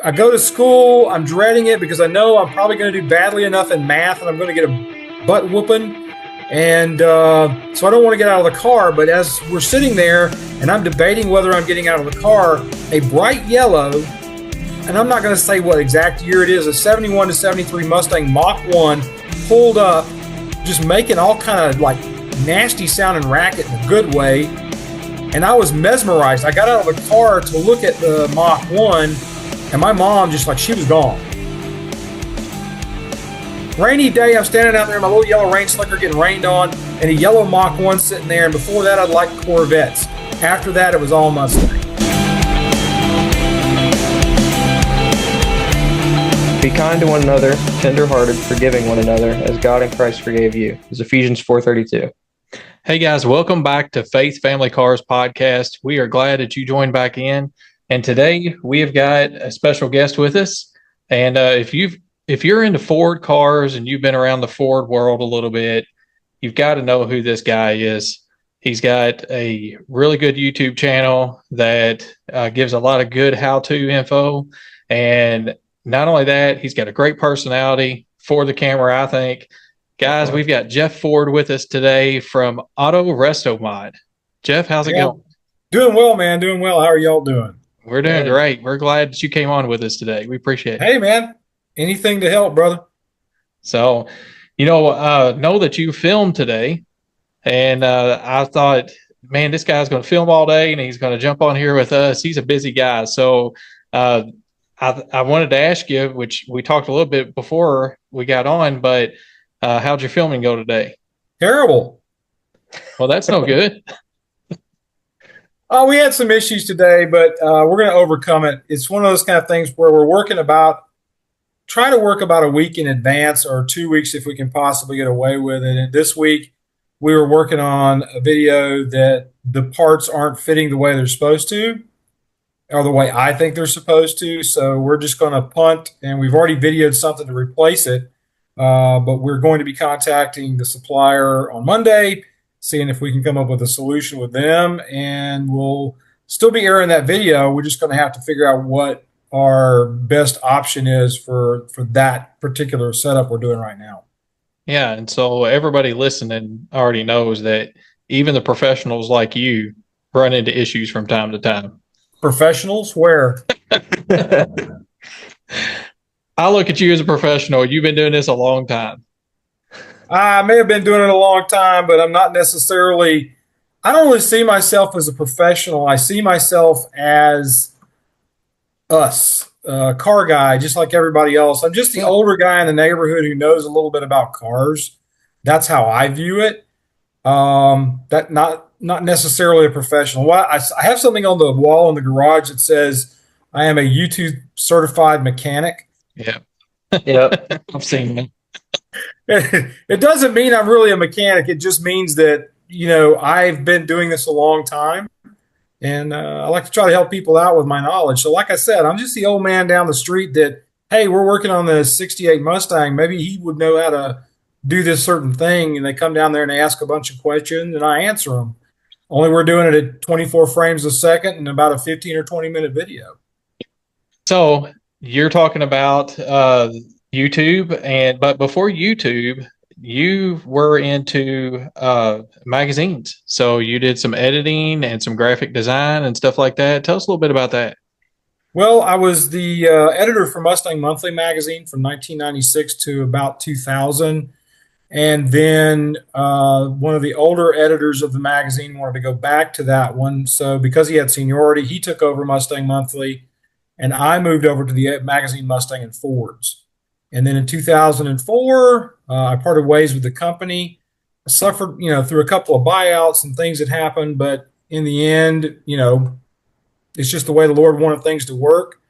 I go to school. I'm dreading it because I know I'm probably going to do badly enough in math, and I'm going to get a butt whooping. And so I don't want to get out of the car. But as we're sitting there, and I'm debating whether I'm getting out of the car, a bright yellow, and I'm not going to say what exact year it is, a 71 to 73 Mustang Mach 1 pulled up, just making all kind of like nasty sounding racket in a good way. And I was mesmerized. I got out of the car to look at the Mach 1, and my mom just like, she was gone. Rainy day, I'm standing out there in my little yellow rain slicker getting rained on, and a yellow Mach 1 sitting there. And before that, I'd like Corvettes. After that, it was all Mustang. Be kind to one another, tender-hearted, forgiving one another, as God in Christ forgave you. It's Ephesians 4:32. Hey guys, welcome back to Faith Family Cars Podcast. We are glad that you joined back in. And today we have got a special guest with us. And if you're into Ford cars and you've been around the Ford world a little bit, you've got to know who this guy is. He's got a really good YouTube channel that gives a lot of good how-to info. And not only that, he's got a great personality for the camera, I think. Guys, we've got Jeff Ford with us today from AutoRestoMod. Jeff, how's it going? Doing well, man. Doing well. How are y'all doing? We're doing great. We're glad that you came on with us today. We appreciate it. Hey, man. Anything to help, brother. So, know that you filmed today. And I thought, man, this guy's going to film all day and he's going to jump on here with us. He's a busy guy. So I wanted to ask you, which we talked a little bit before we got on, but how'd your filming go today? Terrible. Well, that's no good. We had some issues today, but we're going to overcome it. It's one of those kind of things where try to work about a week in advance or 2 weeks if we can possibly get away with it. And this week we were working on a video that the parts aren't fitting the way they're supposed to, or the way I think they're supposed to. So we're just going to punt, and we've already videoed something to replace it. But we're going to be contacting the supplier on Monday, seeing if we can come up with a solution with them, and we'll still be airing that video. We're just going to have to figure out what our best option is for that particular setup we're doing right now. Yeah, and so everybody listening already knows that even the professionals like you run into issues from time to time. Professionals? Where? I look at you as a professional. You've been doing this a long time. I may have been doing it a long time, but I'm not necessarily, I don't really see myself as a professional. I see myself as us, car guy, just like everybody else. I'm just the older guy in the neighborhood who knows a little bit about cars. That's how I view it. That not necessarily a professional. Well, I have something on the wall in the garage that says I am a YouTube certified mechanic. Yeah. Yep. I've seen them. It doesn't mean I'm really a mechanic. It just means that, I've been doing this a long time, and I like to try to help people out with my knowledge. So like I said, I'm just the old man down the street that, hey, we're working on the 68 Mustang. Maybe he would know how to do this certain thing. And they come down there and they ask a bunch of questions and I answer them. Only we're doing it at 24 frames a second and about a 15 or 20-minute video. So you're talking about YouTube, but before YouTube, you were into magazines. So you did some editing and some graphic design and stuff like that. Tell us a little bit about that. Well, I was the editor for Mustang Monthly magazine from 1996 to about 2000. And then one of the older editors of the magazine wanted to go back to that one. So because he had seniority, he took over Mustang Monthly, and I moved over to the magazine Mustang and Fords. And then in 2004, I parted ways with the company. I suffered, through a couple of buyouts and things that happened. But in the end, it's just the way the Lord wanted things to work.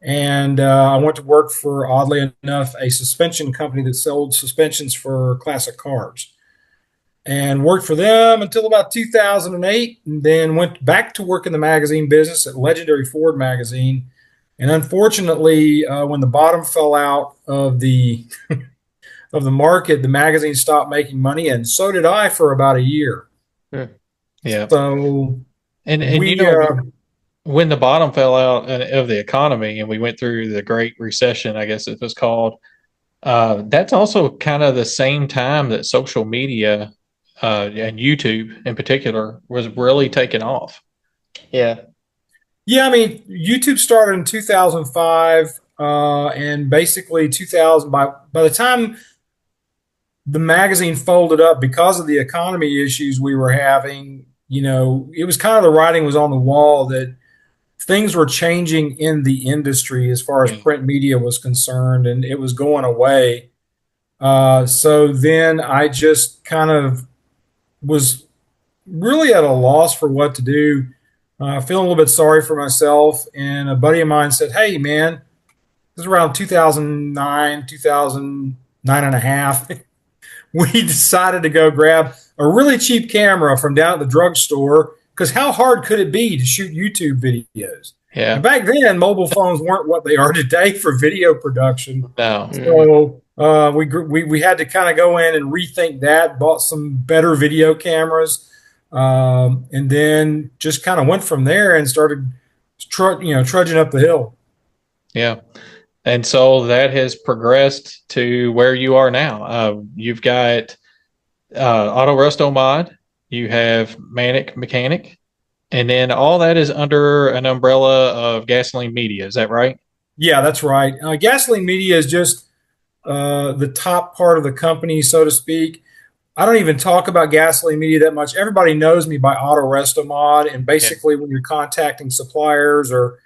And I went to work for, oddly enough, a suspension company that sold suspensions for classic cars, and worked for them until about 2008, and then went back to work in the magazine business at Legendary Ford magazine. And unfortunately, when the bottom fell out of the of the market, the magazine stopped making money, and so did I for about a year. Yeah. So And we, you know, when the bottom fell out of the economy and we went through the Great Recession, I guess it was called, that's also kind of the same time that social media and YouTube in particular was really taking off. Yeah. Yeah, I mean, YouTube started in 2005, and basically 2000. By the time the magazine folded up because of the economy issues we were having, it was kind of the writing was on the wall that things were changing in the industry as far as Yeah. print media was concerned, and it was going away. So then I just kind of was really at a loss for what to do, feeling a little bit sorry for myself. And a buddy of mine said, "Hey, man, this is around 2009, 2009 and a half." We decided to go grab a really cheap camera from down at the drugstore because how hard could it be to shoot YouTube videos? And Yeah. back then, mobile phones weren't what they are today for video production. No. So we had to kind of go in and rethink that. Bought some better video cameras, and then just kind of went from there and started, trudging up the hill. Yeah. And so that has progressed to where you are now. You've got AutoRestoMod, you have Manic Mechanic, and then all that is under an umbrella of Gasoline Media. Is that right? Yeah, that's right. Gasoline Media is just the top part of the company, so to speak. I don't even talk about Gasoline Media that much. Everybody knows me by AutoRestoMod, and Yeah. basically, when you're contacting suppliers or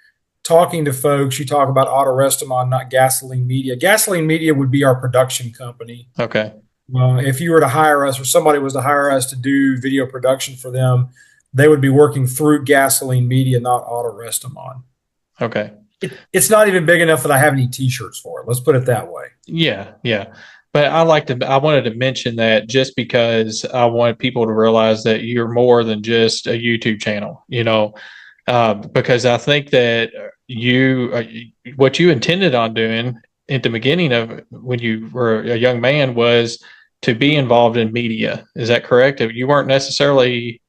talking to folks, you talk about AutoRestoMod, not Gasoline Media. Gasoline Media would be our production company. Okay. If you were to hire us, or somebody was to hire us to do video production for them, they would be working through Gasoline Media, not AutoRestoMod. Okay. It's not even big enough that I have any T-shirts for it. Let's put it that way. Yeah. Yeah. But I wanted to mention that just because I want people to realize that you're more than just a YouTube channel, because I think that what you intended on doing at the beginning of when you were a young man was to be involved in media. Is that correct? You weren't necessarily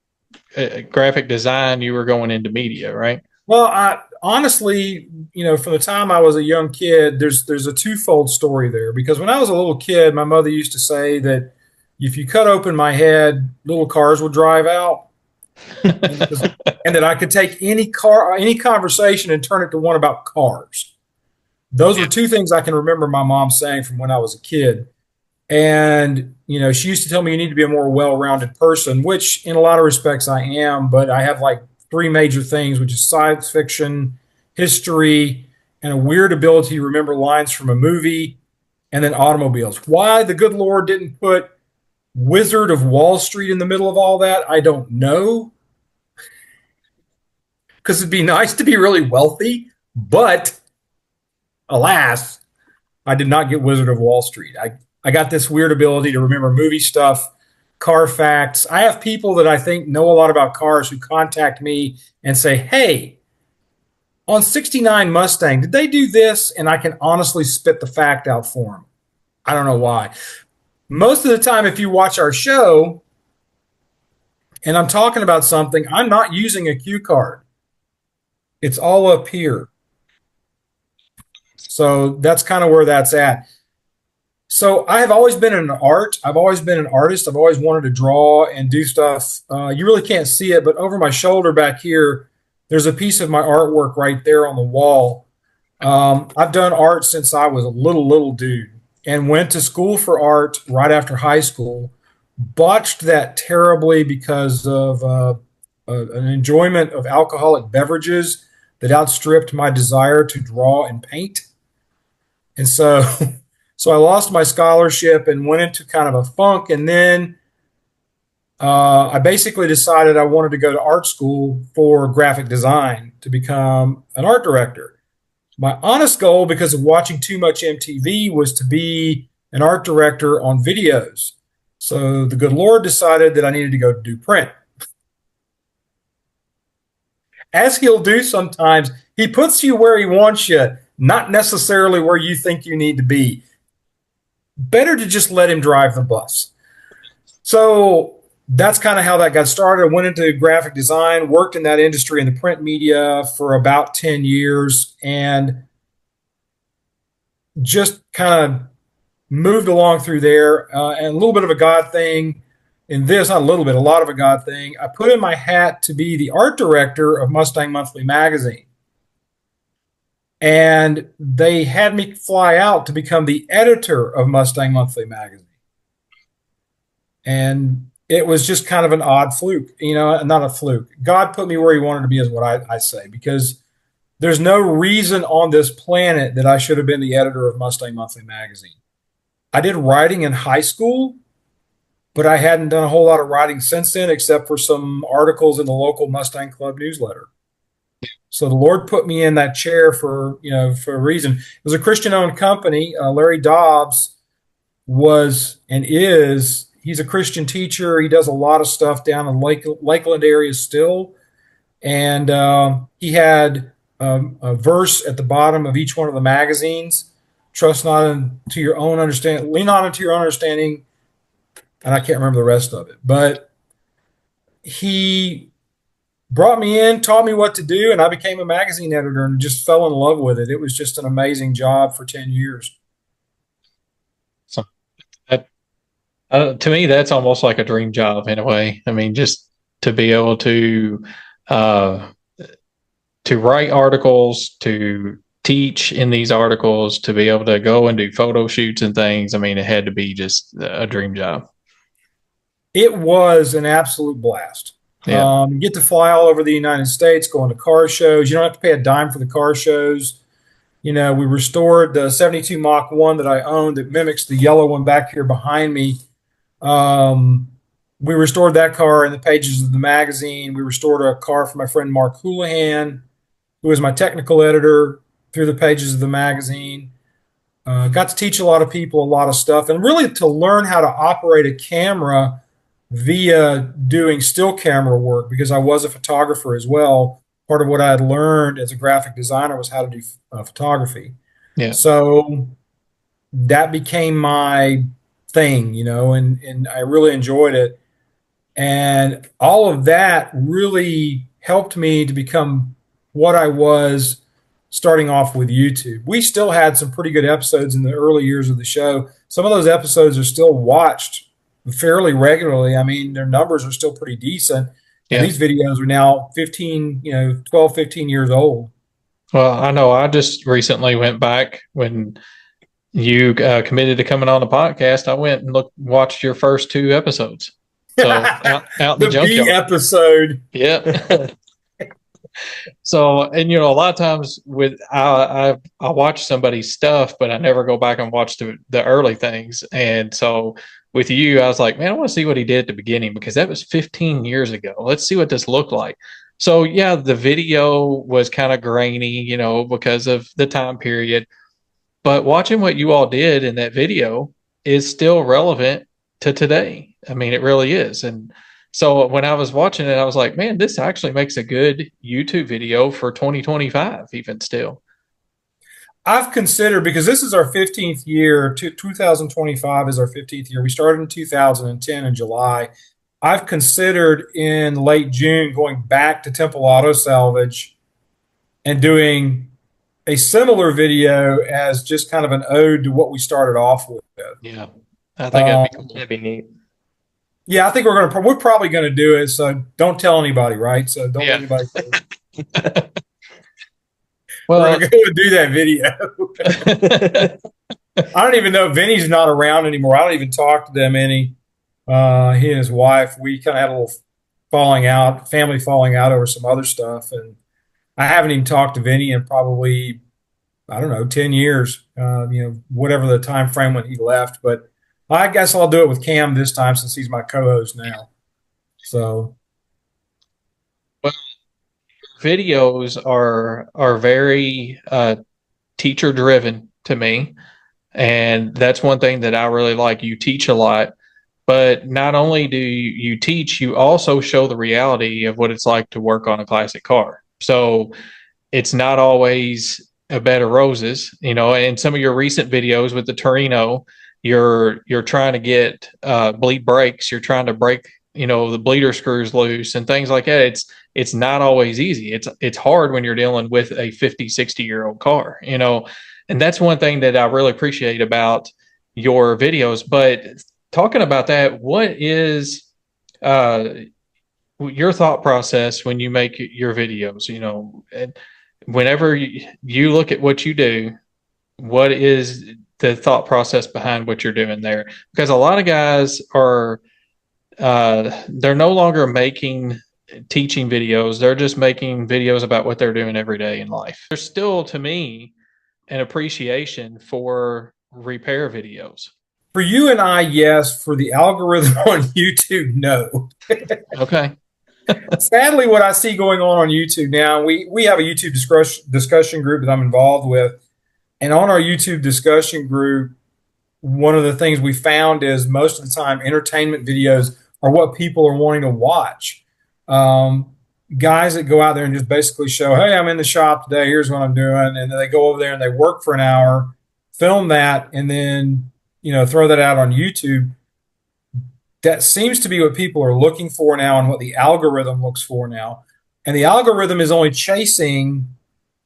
graphic design, you were going into media, right? Well, honestly, from the time I was a young kid, there's a twofold story there. Because when I was a little kid, my mother used to say that if you cut open my head, little cars would drive out, and that I could take any conversation, and turn it to one about cars. Those were two things I can remember my mom saying from when I was a kid. And, she used to tell me you need to be a more well rounded person, which in a lot of respects I am, but I have like three major things, which is science fiction, history, and a weird ability to remember lines from a movie, and then automobiles. Why the good Lord didn't put Wizard of Wall Street in the middle of all that, I don't know. Because it'd be nice to be really wealthy, but alas, I did not get Wizard of Wall Street. I got this weird ability to remember movie stuff, car facts. I have people that I think know a lot about cars who contact me and say, "Hey, on 69 Mustang, did they do this?" And I can honestly spit the fact out for them. I don't know why. Most of the time, if you watch our show and I'm talking about something, I'm not using a cue card. It's all up here. So that's kind of where that's at. So I have always been in art. I've always been an artist. I've always wanted to draw and do stuff. You really can't see it, but over my shoulder back here, there's a piece of my artwork right there on the wall. I've done art since I was a little dude, and went to school for art right after high school. Botched that terribly because of an enjoyment of alcoholic beverages that outstripped my desire to draw and paint. And so, so I lost my scholarship and went into kind of a funk. And then I basically decided I wanted to go to art school for graphic design to become an art director. My honest goal, because of watching too much MTV, was to be an art director on videos. So the good Lord decided that I needed to go do print. As he'll do sometimes, he puts you where he wants you, not necessarily where you think you need to be. Better to just let him drive the bus. So that's kind of how that got started. I went into graphic design, worked in that industry in the print media for about 10 years, and just kind of moved along through there. And a little bit of a God thing in this, not a little bit, a lot of a God thing. I put in my hat to be the art director of Mustang Monthly magazine. And they had me fly out to become the editor of Mustang Monthly magazine. And it was just kind of an odd fluke, not a fluke. God put me where he wanted to be, is what I say, because there's no reason on this planet that I should have been the editor of Mustang Monthly magazine. I did writing in high school, but I hadn't done a whole lot of writing since then, except for some articles in the local Mustang Club newsletter. So the Lord put me in that chair for a reason. It was a Christian-owned company. Larry Dobbs was and is. He's a Christian teacher. He does a lot of stuff down in Lakeland area still, and he had a verse at the bottom of each one of the magazines. Trust not into your own understanding. Lean not into your own understanding. And I can't remember the rest of it. But he brought me in, taught me what to do, and I became a magazine editor and just fell in love with it. It was just an amazing job for 10 years. So to me, that's almost like a dream job in a way. I mean, just to be able to write articles, to teach in these articles, to be able to go and do photo shoots and things. I mean, it had to be just a dream job. It was an absolute blast. Yeah. You get to fly all over the United States, going to car shows. You don't have to pay a dime for the car shows. We restored the 72 Mach 1 that I owned that mimics the yellow one back here behind me. We restored that car in the pages of the magazine. We restored a car for my friend Mark Houlihan, who was my technical editor, through the pages of the magazine. Got to teach a lot of people a lot of stuff, and really to learn how to operate a camera via doing still camera work, because I was a photographer as well. Part of what I had learned as a graphic designer was how to do photography. Yeah. So that became my thing, and I really enjoyed it. And all of that really helped me to become what I was starting off with YouTube. We still had some pretty good episodes in the early years of the show. Some of those episodes are still watched fairly regularly. I mean, their numbers are still pretty decent. And these videos are now 12, 15 years old. Well, I know I just recently went back when you committed to coming on the podcast. I went and watched your first 2 episodes. So out in the junkyard. B episode. Yeah. So, and a lot of times I watch somebody's stuff, but I never go back and watch the early things. And so with you, I was like, man, I want to see what he did at the beginning, because that was 15 years ago. Let's see what this looked like. So yeah, the video was kind of grainy, because of the time period. But watching what you all did in that video is still relevant to today. I mean, it really is. And so when I was watching it, I was like, man, this actually makes a good YouTube video for 2025, even still. I've considered, because this is our 15th year, 2025 is our 15th year. We started in 2010 in July. I've considered in late June going back to Temple Auto Salvage and doing a similar video as just kind of an ode to what we started off with. Yeah, I think that'd be cool. That'd be neat. Yeah, I think we're probably going to do it. So don't tell anybody, right? So don't let anybody. Well, we're going to go do that video. I don't even know. Vinny's not around anymore. I don't even talk to them any. He and his wife, we kind of had a little family falling out over some other stuff, and I haven't even talked to Vinny in probably, I don't know, 10 years. Whatever the time frame when he left, but I guess I'll do it with Cam this time since he's my co-host now. So, well, videos are very teacher driven to me, and that's one thing that I really like. You teach a lot, but not only do you teach, you also show the reality of what it's like to work on a classic car. So it's not always a bed of roses, and some of your recent videos with the Torino, you're trying to get bleed brakes. You're trying to break, the bleeder screws loose and things like that. It's not always easy. It's hard when you're dealing with a 50, 60-year-old car, and that's one thing that I really appreciate about your videos. But talking about that, what is uh, your thought process when you make your videos? And whenever you look at what you do, what is the thought process behind what you're doing there? Because a lot of guys are they're no longer making teaching videos. They're just making videos about what they're doing every day in life. There's still, to me, an appreciation for repair videos. For you and I, yes. For the algorithm on YouTube, no. Okay. Sadly, what I see going on YouTube now, we have a YouTube discussion group that I'm involved with, and on our YouTube discussion group, one of the things we found is most of the time entertainment videos are what people are wanting to watch. Um, Guys that go out there and just basically show, hey, I'm in the shop today. Here's what I'm doing, and then they go over there and they work for an hour, film that, and then throw that out on YouTube. That seems to be what people are looking for now, and what the algorithm looks for now. And the algorithm is only chasing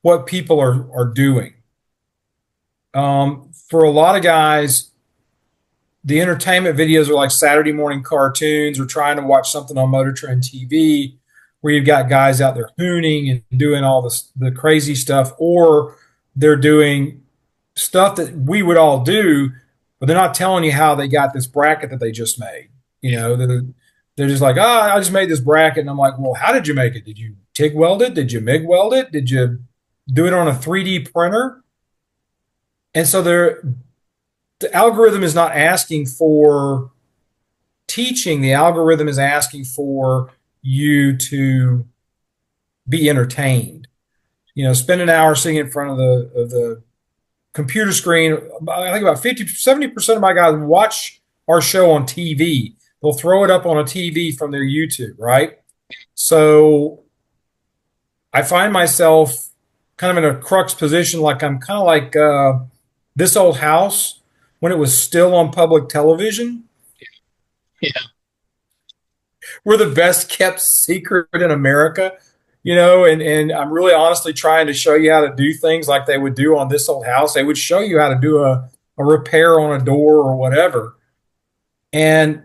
what people are doing. For a lot of guys, the entertainment videos are like Saturday morning cartoons, or trying to watch something on Motor Trend TV where you've got guys out there hooning and doing all the crazy stuff, or they're doing stuff that we would all do, but they're not telling you how they got this bracket that they just made. They're just like, oh, I just made this bracket. And I'm like, well, how did you make it? Did you TIG weld it? Did you MIG weld it? Did you do it on a 3D printer? And so the algorithm is not asking for teaching. The algorithm is asking for you to be entertained. Spend an hour sitting in front of the computer screen. I think about 50-70% of my guys watch our show on TV. They'll throw it up on a TV from their YouTube, right? So I find myself kind of in a crux position, like I'm kind of like This Old House when it was still on public television. Yeah. We're the best kept secret in America, and I'm really honestly trying to show you how to do things like they would do on This Old House. They would show you how to do a repair on a door or whatever. And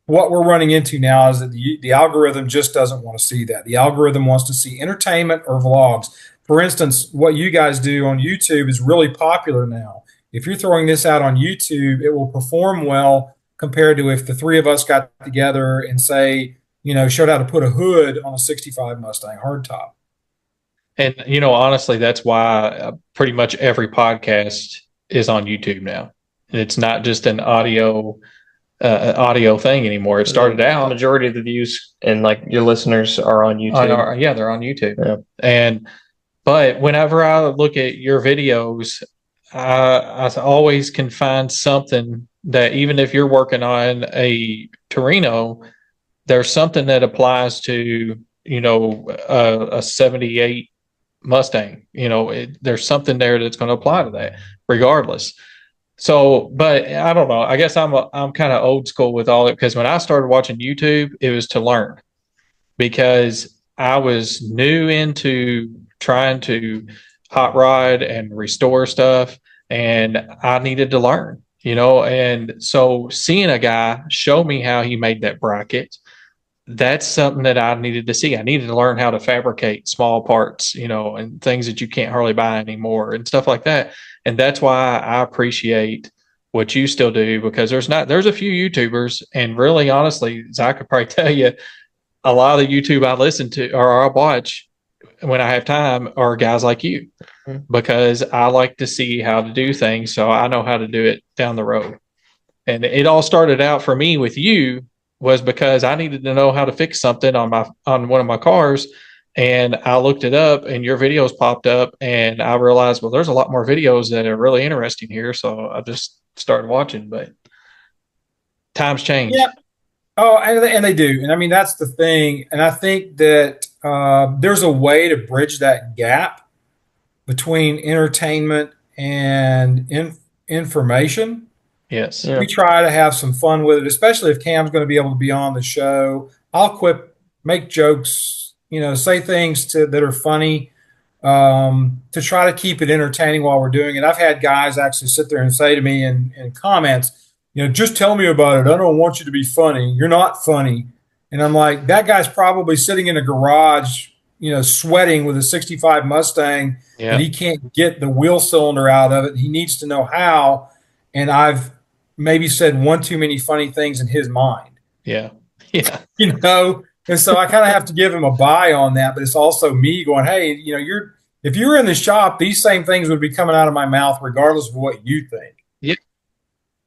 what we're running into now is that the algorithm just doesn't want to see that. The algorithm wants to see entertainment or vlogs. For instance, what you guys do on YouTube is really popular now. If you're throwing this out on YouTube, it will perform well compared to if the three of us got together and showed how to put a hood on a 65 Mustang hardtop. And, honestly, that's why pretty much every podcast is on YouTube now. And it's not just an audio thing anymore. It started out. The majority of the views and like your listeners are on YouTube. Yeah, they're on YouTube. Yeah. But whenever I look at your videos, I always can find something that, even if you're working on a Torino, there's something that applies to, a 78 Mustang. There's something there that's going to apply to that regardless. So, but I don't know. I guess I'm kind of old school with all it, because when I started watching YouTube, it was to learn, because I was new into trying to hot rod and restore stuff, and I needed to learn, and so seeing a guy show me how he made that bracket, that's something that I needed to see. I needed to learn how to fabricate small parts, and things that you can't hardly buy anymore and stuff like that. And that's why I appreciate what you still do, because there's a few YouTubers, and really honestly, Zach could probably tell you, a lot of the YouTube I listen to or I watch when I have time are guys like you, because I like to see how to do things, so I know how to do it down the road. And it all started out for me with you was because I needed to know how to fix something on one of my cars, and I looked it up and your videos popped up, and I realized, well, there's a lot more videos that are really interesting here, so I just started watching. But times change. Yeah. Oh, and they do. And I mean, that's the thing. And I think that there's a way to bridge that gap between entertainment and information. Yes. Yeah. We try to have some fun with it, especially if Cam's going to be able to be on the show. I'll quip, make jokes, say things that are funny, to try to keep it entertaining while we're doing it. I've had guys actually sit there and say to me in comments, just tell me about it. I don't want you to be funny. You're not funny. And I'm like, that guy's probably sitting in a garage, sweating with a 65 Mustang that Yeah. he can't get the wheel cylinder out of it. He needs to know how. And I've maybe said one too many funny things in his mind, Yeah. Yeah. And so I kind of have to give him a buy on that, but it's also me going, hey, if you're in the shop, these same things would be coming out of my mouth regardless of what you think. Yeah.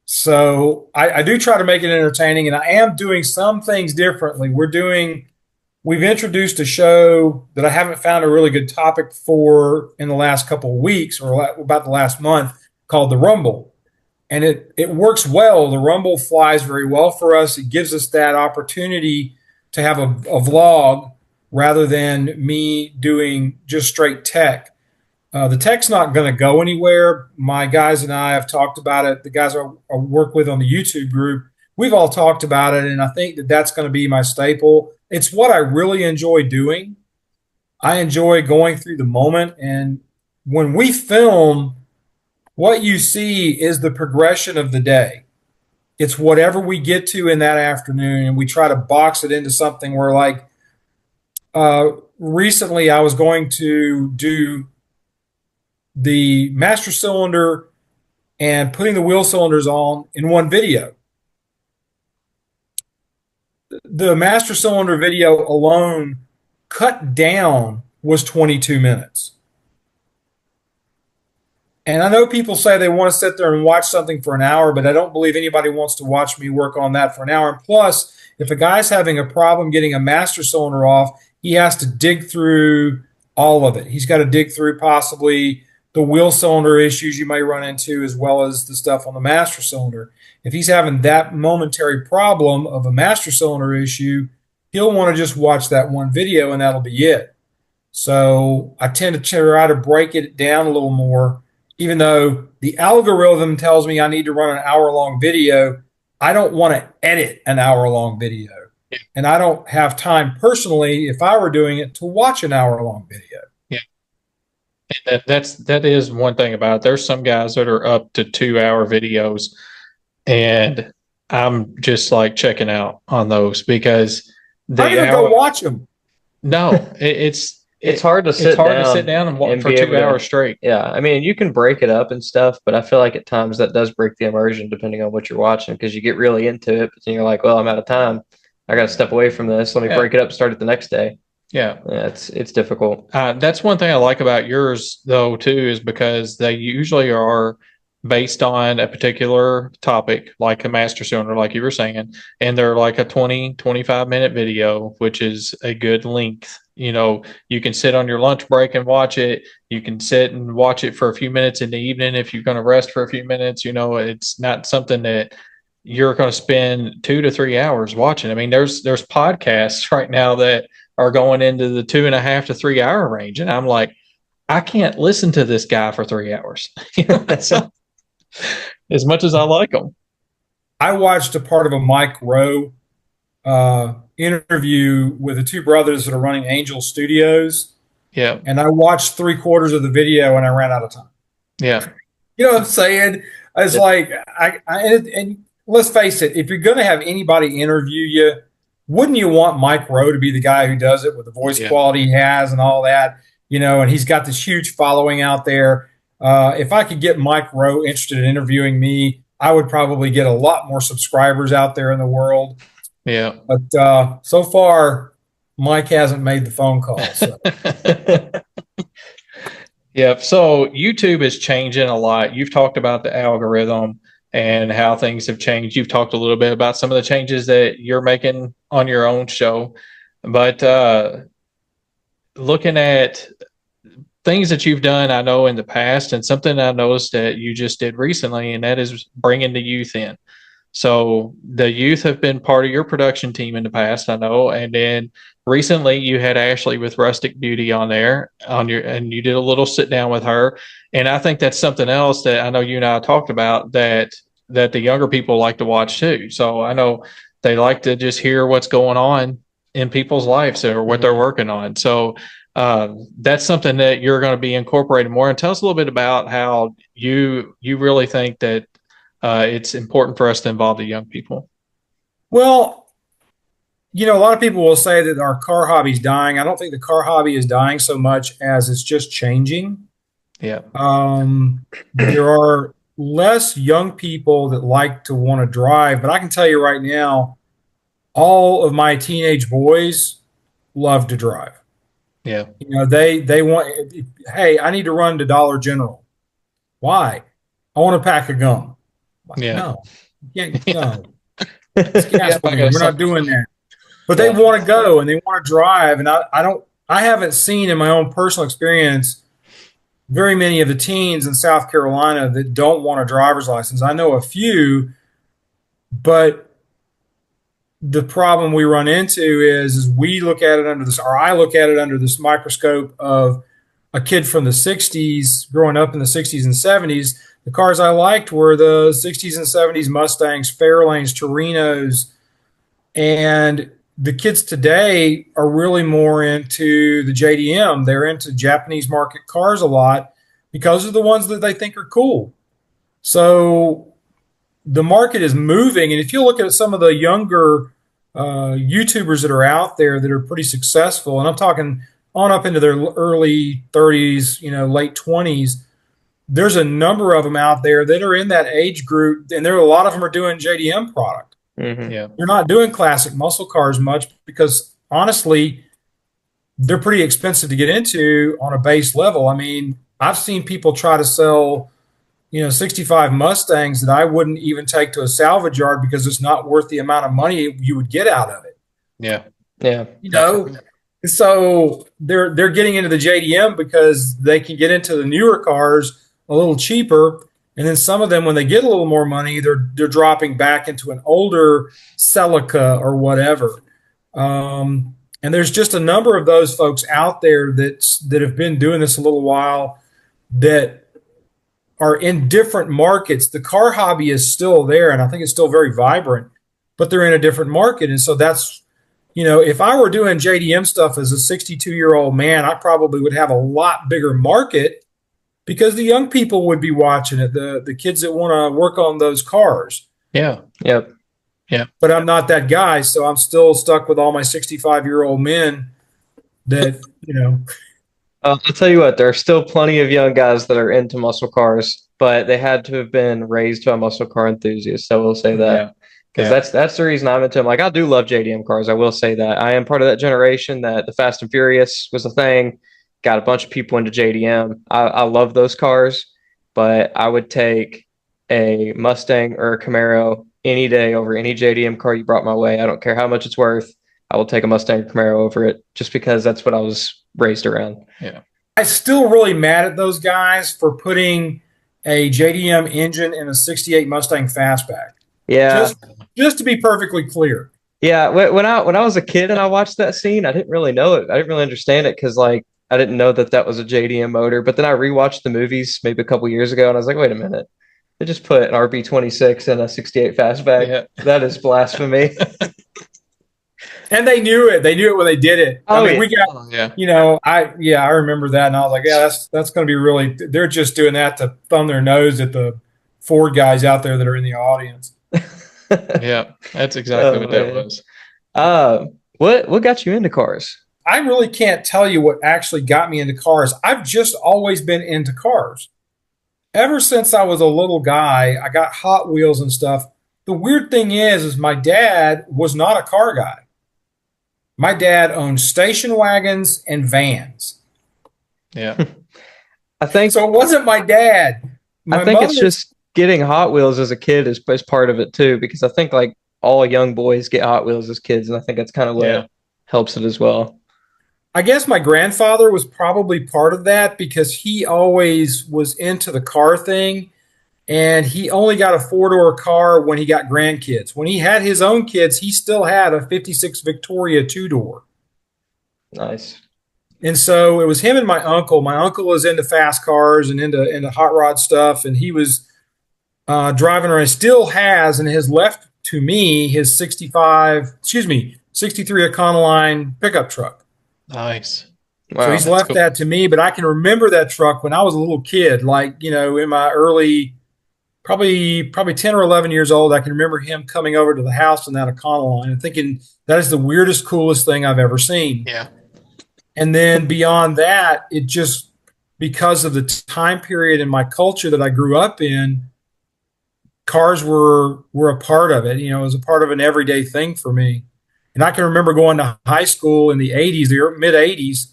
So I do try to make it entertaining, and I am doing some things differently. We've introduced a show that I haven't found a really good topic for in the last couple of weeks or about the last month, called the Rumble. And it works well. The Rumble flies very well for us. It gives us that opportunity to have a vlog rather than me doing just straight tech. The tech's not going to go anywhere. My guys and I have talked about it. The guys I work with on the YouTube group, we've all talked about it, and I think that that's going to be my staple. It's what I really enjoy doing. I enjoy going through the moment, and when we film, what you see is the progression of the day. It's whatever we get to in that afternoon, and we try to box it into something where, like, recently I was going to do the master cylinder and putting the wheel cylinders on in one video. The master cylinder video alone, cut down, was 22 minutes. And I know people say they want to sit there and watch something for an hour, but I don't believe anybody wants to watch me work on that for an hour. And plus, if a guy's having a problem getting a master cylinder off, he has to dig through all of it. He's got to dig through possibly the wheel cylinder issues you may run into, as well as the stuff on the master cylinder. If he's having that momentary problem of a master cylinder issue, he'll want to just watch that one video and that'll be it. So I tend to try to break it down a little more. Even though the algorithm tells me I need to run an hour-long video, I don't want to edit an hour-long video. Yeah. And I don't have time personally, if I were doing it, to watch an hour-long video. Yeah. And that is one thing about it. There's some guys that are up to 2-hour videos, and I'm just like checking out on those because I don't even go watch them. No, it's hard to sit down and watch for 2 hours straight. Yeah, I mean, you can break it up and stuff, but I feel like at times that does break the immersion depending on what you're watching, because you get really into it, but then you're like, well, I'm out of time. I got to step away from this. Let me break it up and start it the next day. Yeah, it's difficult. That's one thing I like about yours, though, too, is because they usually are based on a particular topic, like a master cylinder, like you were saying, and they're like a 20-25 minute video, which is a good length. You can sit on your lunch break and watch it. You can sit and watch it for a few minutes in the evening if you're going to rest for a few minutes. It's not something that you're going to spend 2 to 3 hours watching. I mean, there's podcasts right now that are going into the 2.5 to 3 hour range, and I'm like, I can't listen to this guy for 3 hours. As much as I like them. I watched a part of a Mike Rowe interview with the two brothers that are running Angel Studios. Yeah. And I watched 3/4 of the video and I ran out of time. Yeah. You know what I'm saying? It's like, and let's face it, if you're going to have anybody interview you, wouldn't you want Mike Rowe to be the guy who does it with the voice quality he has and all that? And he's got this huge following out there. If I could get Mike Rowe interested in interviewing me, I would probably get a lot more subscribers out there in the world. Yeah. But so far, Mike hasn't made the phone call. So. Yeah. So YouTube is changing a lot. You've talked about the algorithm and how things have changed. You've talked a little bit about some of the changes that you're making on your own show. But looking at things that you've done, I know, in the past, and something I noticed that you just did recently, and that is bringing the youth in. So the youth have been part of your production team in the past, I know, and then recently you had Ashley with Rustic Beauty on there and you did a little sit down with her. And I think that's something else that I know you and I talked about, that that the younger people like to watch too. So I know they like to just hear what's going on in people's lives or what they're working on. So that's something that you're going to be incorporating more. And tell us a little bit about how you really think that it's important for us to involve the young people. Well, a lot of people will say that our car hobby is dying. I don't think the car hobby is dying so much as it's just changing. Yeah. There are less young people that like to want to drive, but I can tell you right now, all of my teenage boys love to drive. Yeah. They want. Hey, I need to run to Dollar General. Why? I want a pack of gum. Like, Yeah. no, no. It's Yeah, I gasoline. gotta We're not suck. doing that. But they Yeah. want to go and they want to drive, and I haven't seen in my own personal experience very many of the teens in South Carolina that don't want a driver's license. I know a few, but the problem we run into is we look at it under this, or I look at it under this microscope of a kid from the 60s, growing up in the 60s and 70s. The cars I liked were the 60s and 70s Mustangs, Fairlanes, Torinos, and the kids today are really more into the JDM. They're into Japanese market cars a lot because of the ones that they think are cool. So the market is moving. And if you look at some of the younger YouTubers that are out there that are pretty successful, and I'm talking on up into their early 30s, late 20s, there's a number of them out there that are in that age group, and there are a lot of them are doing JDM product. Mm-hmm. Yeah. They're not doing classic muscle cars much because honestly, they're pretty expensive to get into on a base level. I mean, I've seen people try to sell, 65 Mustangs that I wouldn't even take to a salvage yard because it's not worth the amount of money you would get out of it. Yeah. Yeah. So they're getting into the JDM because they can get into the newer cars a little cheaper. And then some of them, when they get a little more money, they're dropping back into an older Celica or whatever. And there's just a number of those folks out there that have been doing this a little while that are in different markets. The car hobby is still there, and I think it's still very vibrant, but they're in a different market. And so that's, if I were doing JDM stuff as a 62-year-old man, I probably would have a lot bigger market because the young people would be watching it, the kids that want to work on those cars. Yeah. Yep. But I'm not that guy, so I'm still stuck with all my 65-year-old men that, I'll tell you what, there are still plenty of young guys that are into muscle cars, but they had to have been raised by muscle car enthusiasts. I will say that because that's the reason I'm into them. Like, I do love JDM cars. I will say that I am part of that generation that the Fast and Furious was a thing. Got a bunch of people into JDM. I love those cars, but I would take a Mustang or a Camaro any day over any JDM car you brought my way. I don't care how much it's worth. I will take a Mustang or Camaro over it just because that's what I was raised around. Yeah. I'm still really mad at those guys for putting a JDM engine in a 68 Mustang Fastback. Yeah. Just to be perfectly clear. Yeah. When I was a kid and I watched that scene, I didn't really know it. I didn't really understand it because I didn't know that was a JDM motor. But then I rewatched the movies maybe a couple years ago and I was like, wait a minute. They just put an RB26 in a 68 Fastback. Yeah. That is blasphemy. And they knew it. They knew it when they did it. Oh, I mean, yeah. we got, I remember that. And I was like, yeah, that's going to be really, they're just doing that to thumb their nose at the Ford guys out there that are in the audience. Yeah. That's exactly what that was. What got you into cars? I really can't tell you what actually got me into cars. I've just always been into cars. Ever since I was a little guy, I got Hot Wheels and stuff. The weird thing is my dad was not a car guy. My dad owned station wagons and vans. Yeah. I think So it wasn't my dad. I think it's just getting Hot Wheels as a kid is part of it too, because I think like all young boys get Hot Wheels as kids, and I think that's kind of what helps it as well. I guess my grandfather was probably part of that because he always was into the car thing, and he only got a four-door car when he got grandkids. When he had his own kids, he still had a 56 Victoria two-door. Nice. And so it was him and my uncle. My uncle was into fast cars and into hot rod stuff, and he was driving around. He still has and has left to me his 63 Econoline pickup truck. Nice. So Wow. he's That's left cool. that to me, but I can remember that truck when I was a little kid, like, in my early, probably 10 or 11 years old. I can remember him coming over to the house in that Econoline and thinking that is the weirdest, coolest thing I've ever seen. Yeah. And then beyond that, it just, because of the time period and my culture that I grew up in, cars were a part of it. It was a part of an everyday thing for me. And I can remember going to high school in the 80s, the mid 80s,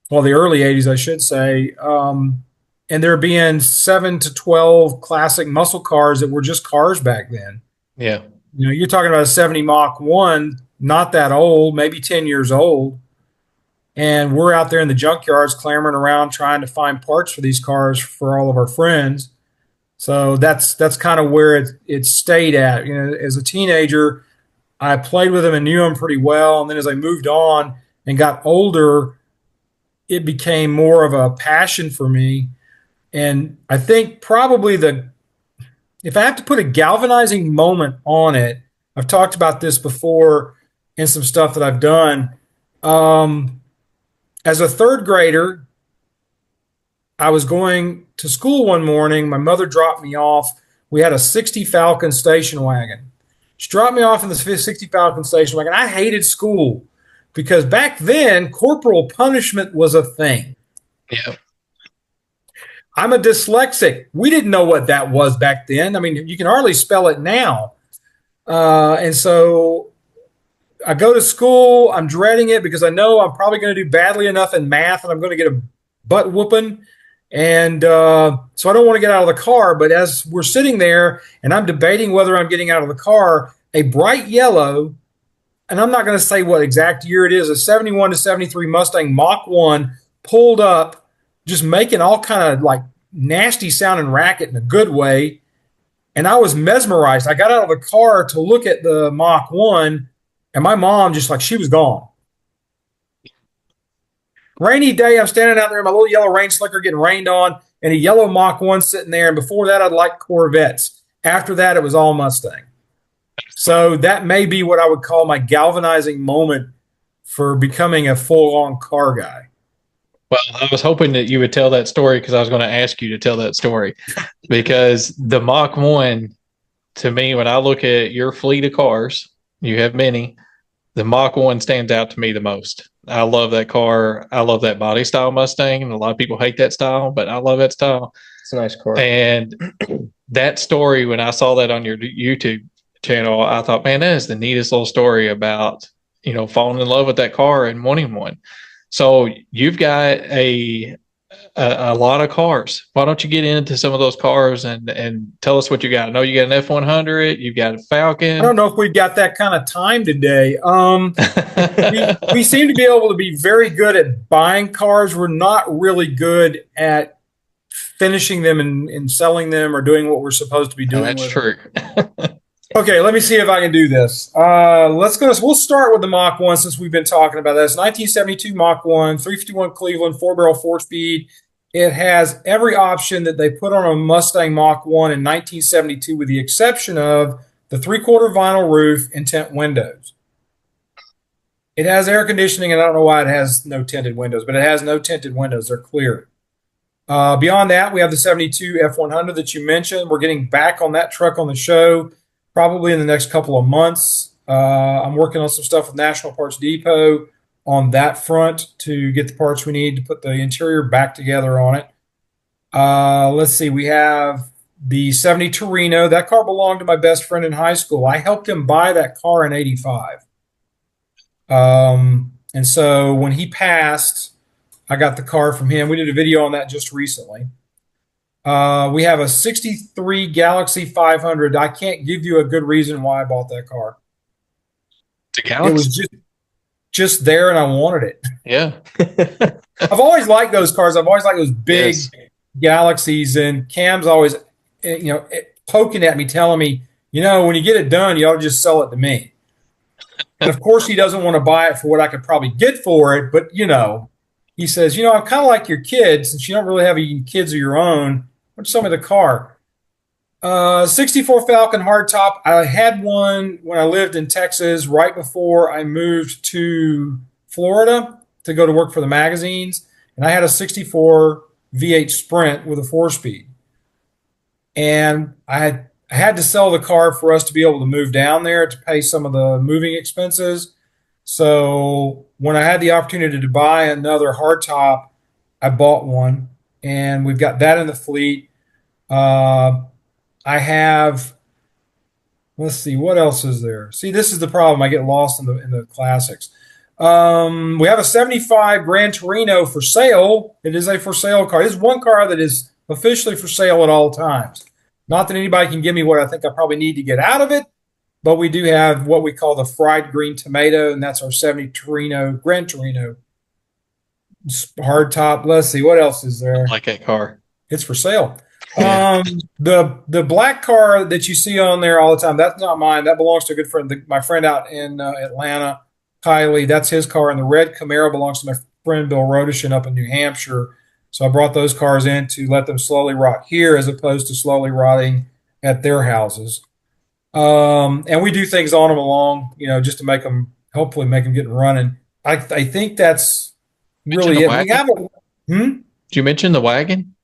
well, the early 80s, I should say, and there being 7 to 12 classic muscle cars that were just cars back then. Yeah. You're talking about a 70 Mach 1, not that old, maybe 10 years old. And we're out there in the junkyards clamoring around trying to find parts for these cars for all of our friends. So that's kind of where it stayed at. As a teenager, I played with them and knew them pretty well. And then as I moved on and got older, it became more of a passion for me. And I think probably if I have to put a galvanizing moment on it, I've talked about this before in some stuff that I've done. As a third grader, I was going to school one morning. My mother dropped me off. We had a 60 Falcon station wagon. She dropped me off in the 60 Falcon station wagon. I hated school because back then, corporal punishment was a thing. Yeah. I'm a dyslexic. We didn't know what that was back then. I mean, you can hardly spell it now. And so I go to school. I'm dreading it because I know I'm probably going to do badly enough in math and I'm going to get a butt whooping. And so I don't want to get out of the car. But as we're sitting there and I'm debating whether I'm getting out of the car, a bright yellow, and I'm not going to say what exact year it is, a 71 to 73 Mustang Mach 1 pulled up, just making all kind of like nasty sounding racket in a good way. And I was mesmerized. I got out of the car to look at the Mach 1, and my mom just like she was gone. Rainy day, I'm standing out there in my little yellow rain slicker getting rained on, and a yellow Mach 1 sitting there. And before that, I'd like Corvettes. After that, it was all Mustang. So that may be what I would call my galvanizing moment for becoming a full-on car guy. Well, I was hoping that you would tell that story because I was going to ask you to tell that story because the Mach 1, to me, when I look at your fleet of cars, you have many, the Mach 1 stands out to me the most. I love that car. I love that body style Mustang. And a lot of people hate that style, but I love that style. It's a nice car. And that story, when I saw that on your YouTube channel, I thought, man, that is the neatest little story about, falling in love with that car and wanting one. So you've got a lot of cars. Why don't you get into some of those cars and tell us what you got? I know you got an F-100, you've got a Falcon. I don't know if we've got that kind of time today. We seem to be able to be very good at buying cars. We're not really good at finishing them and selling them or doing what we're supposed to be doing. That's true. Okay, let me see if I can do this. We'll start with the Mach 1 since we've been talking about that. It's 1972 Mach 1, 351 Cleveland, 4-barrel, 4-speed. It has every option that they put on a Mustang Mach 1 in 1972 with the exception of the 3/4 vinyl roof and tint windows. It has air conditioning, and I don't know why it has no tinted windows, but it has no tinted windows. They're clear. Beyond that, we have the 72 F-100 that you mentioned. We're getting back on that truck on the show probably in the next couple of months. I'm working on some stuff with National Parts Depot on that front to get the parts we need to put the interior back together on it. Let's see. We have the 70 Torino. That car belonged to my best friend in high school. I helped him buy that car in 85. And so when he passed, I got the car from him. We did a video on that just recently. We have a 63 Galaxy 500. I can't give you a good reason why I bought that car. The Galaxy? It was just there and I wanted it. Yeah. I've always liked those cars. I've always liked those big Galaxies, and Cam's always, poking at me, telling me, when you get it done, you ought to just sell it to me. And of course, he doesn't want to buy it for what I could probably get for it. But, he says, I'm kind of like your kids, since you don't really have any kids of your own. Why don't you sell me the car? '64 Falcon hardtop. I had one when I lived in Texas right before I moved to Florida to go to work for the magazines. And I had a '64 V8 Sprint with a 4-speed. And I had to sell the car for us to be able to move down there to pay some of the moving expenses. So when I had the opportunity to buy another hardtop, I bought one, and we've got that in the fleet. Uh, I have. Let's see what else is there. See, this is the problem. I get lost in the classics. We have a '75 Gran Torino for sale. It is a for sale car. This is one car that is officially for sale at all times. Not that anybody can give me what I think I probably need to get out of it, but we do have what we call the fried green tomato, and that's our '70 Torino, Gran Torino hardtop. Let's see what else is there. I like that car. It's for sale. Yeah. The black car that you see on there all the time, that's not mine. That belongs to a good friend, my friend out in Atlanta, Kylie. That's his car. And the red Camaro belongs to my friend Bill Rodishin up in New Hampshire. So I brought those cars in to let them slowly rot here as opposed to slowly rotting at their houses. And we do things on them along, just to make them, hopefully make them get running. I think that's Mention really the it. We wagon? have a, Did you mention the wagon?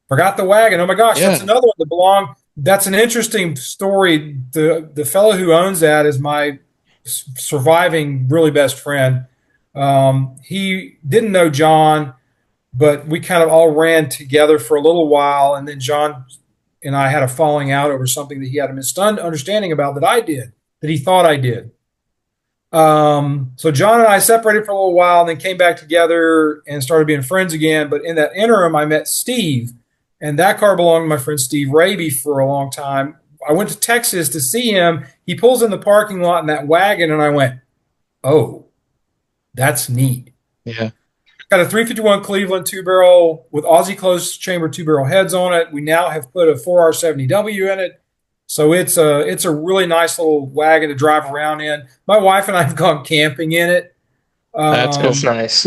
Forgot the wagon. Oh my gosh, Yeah. that's another one that belonged. That's an interesting story. The fellow who owns that is my surviving really best friend. He didn't know John, but we kind of all ran together for a little while, and then John and I had a falling out over something that he had a misunderstanding about that I did, that he thought I did. So John and I separated for a little while and then came back together and started being friends again. But in that interim, I met Steve, and that car belonged to my friend Steve Raby for a long time. I went to Texas to see him. He pulls in the parking lot in that wagon, and I went, "Oh, that's neat." Yeah. Got a 351 Cleveland 2-barrel with Aussie closed chamber 2-barrel heads on it. We now have put a 4R70W in it. So it's a really nice little wagon to drive around in. My wife and I have gone camping in it. That's That's Um, nice.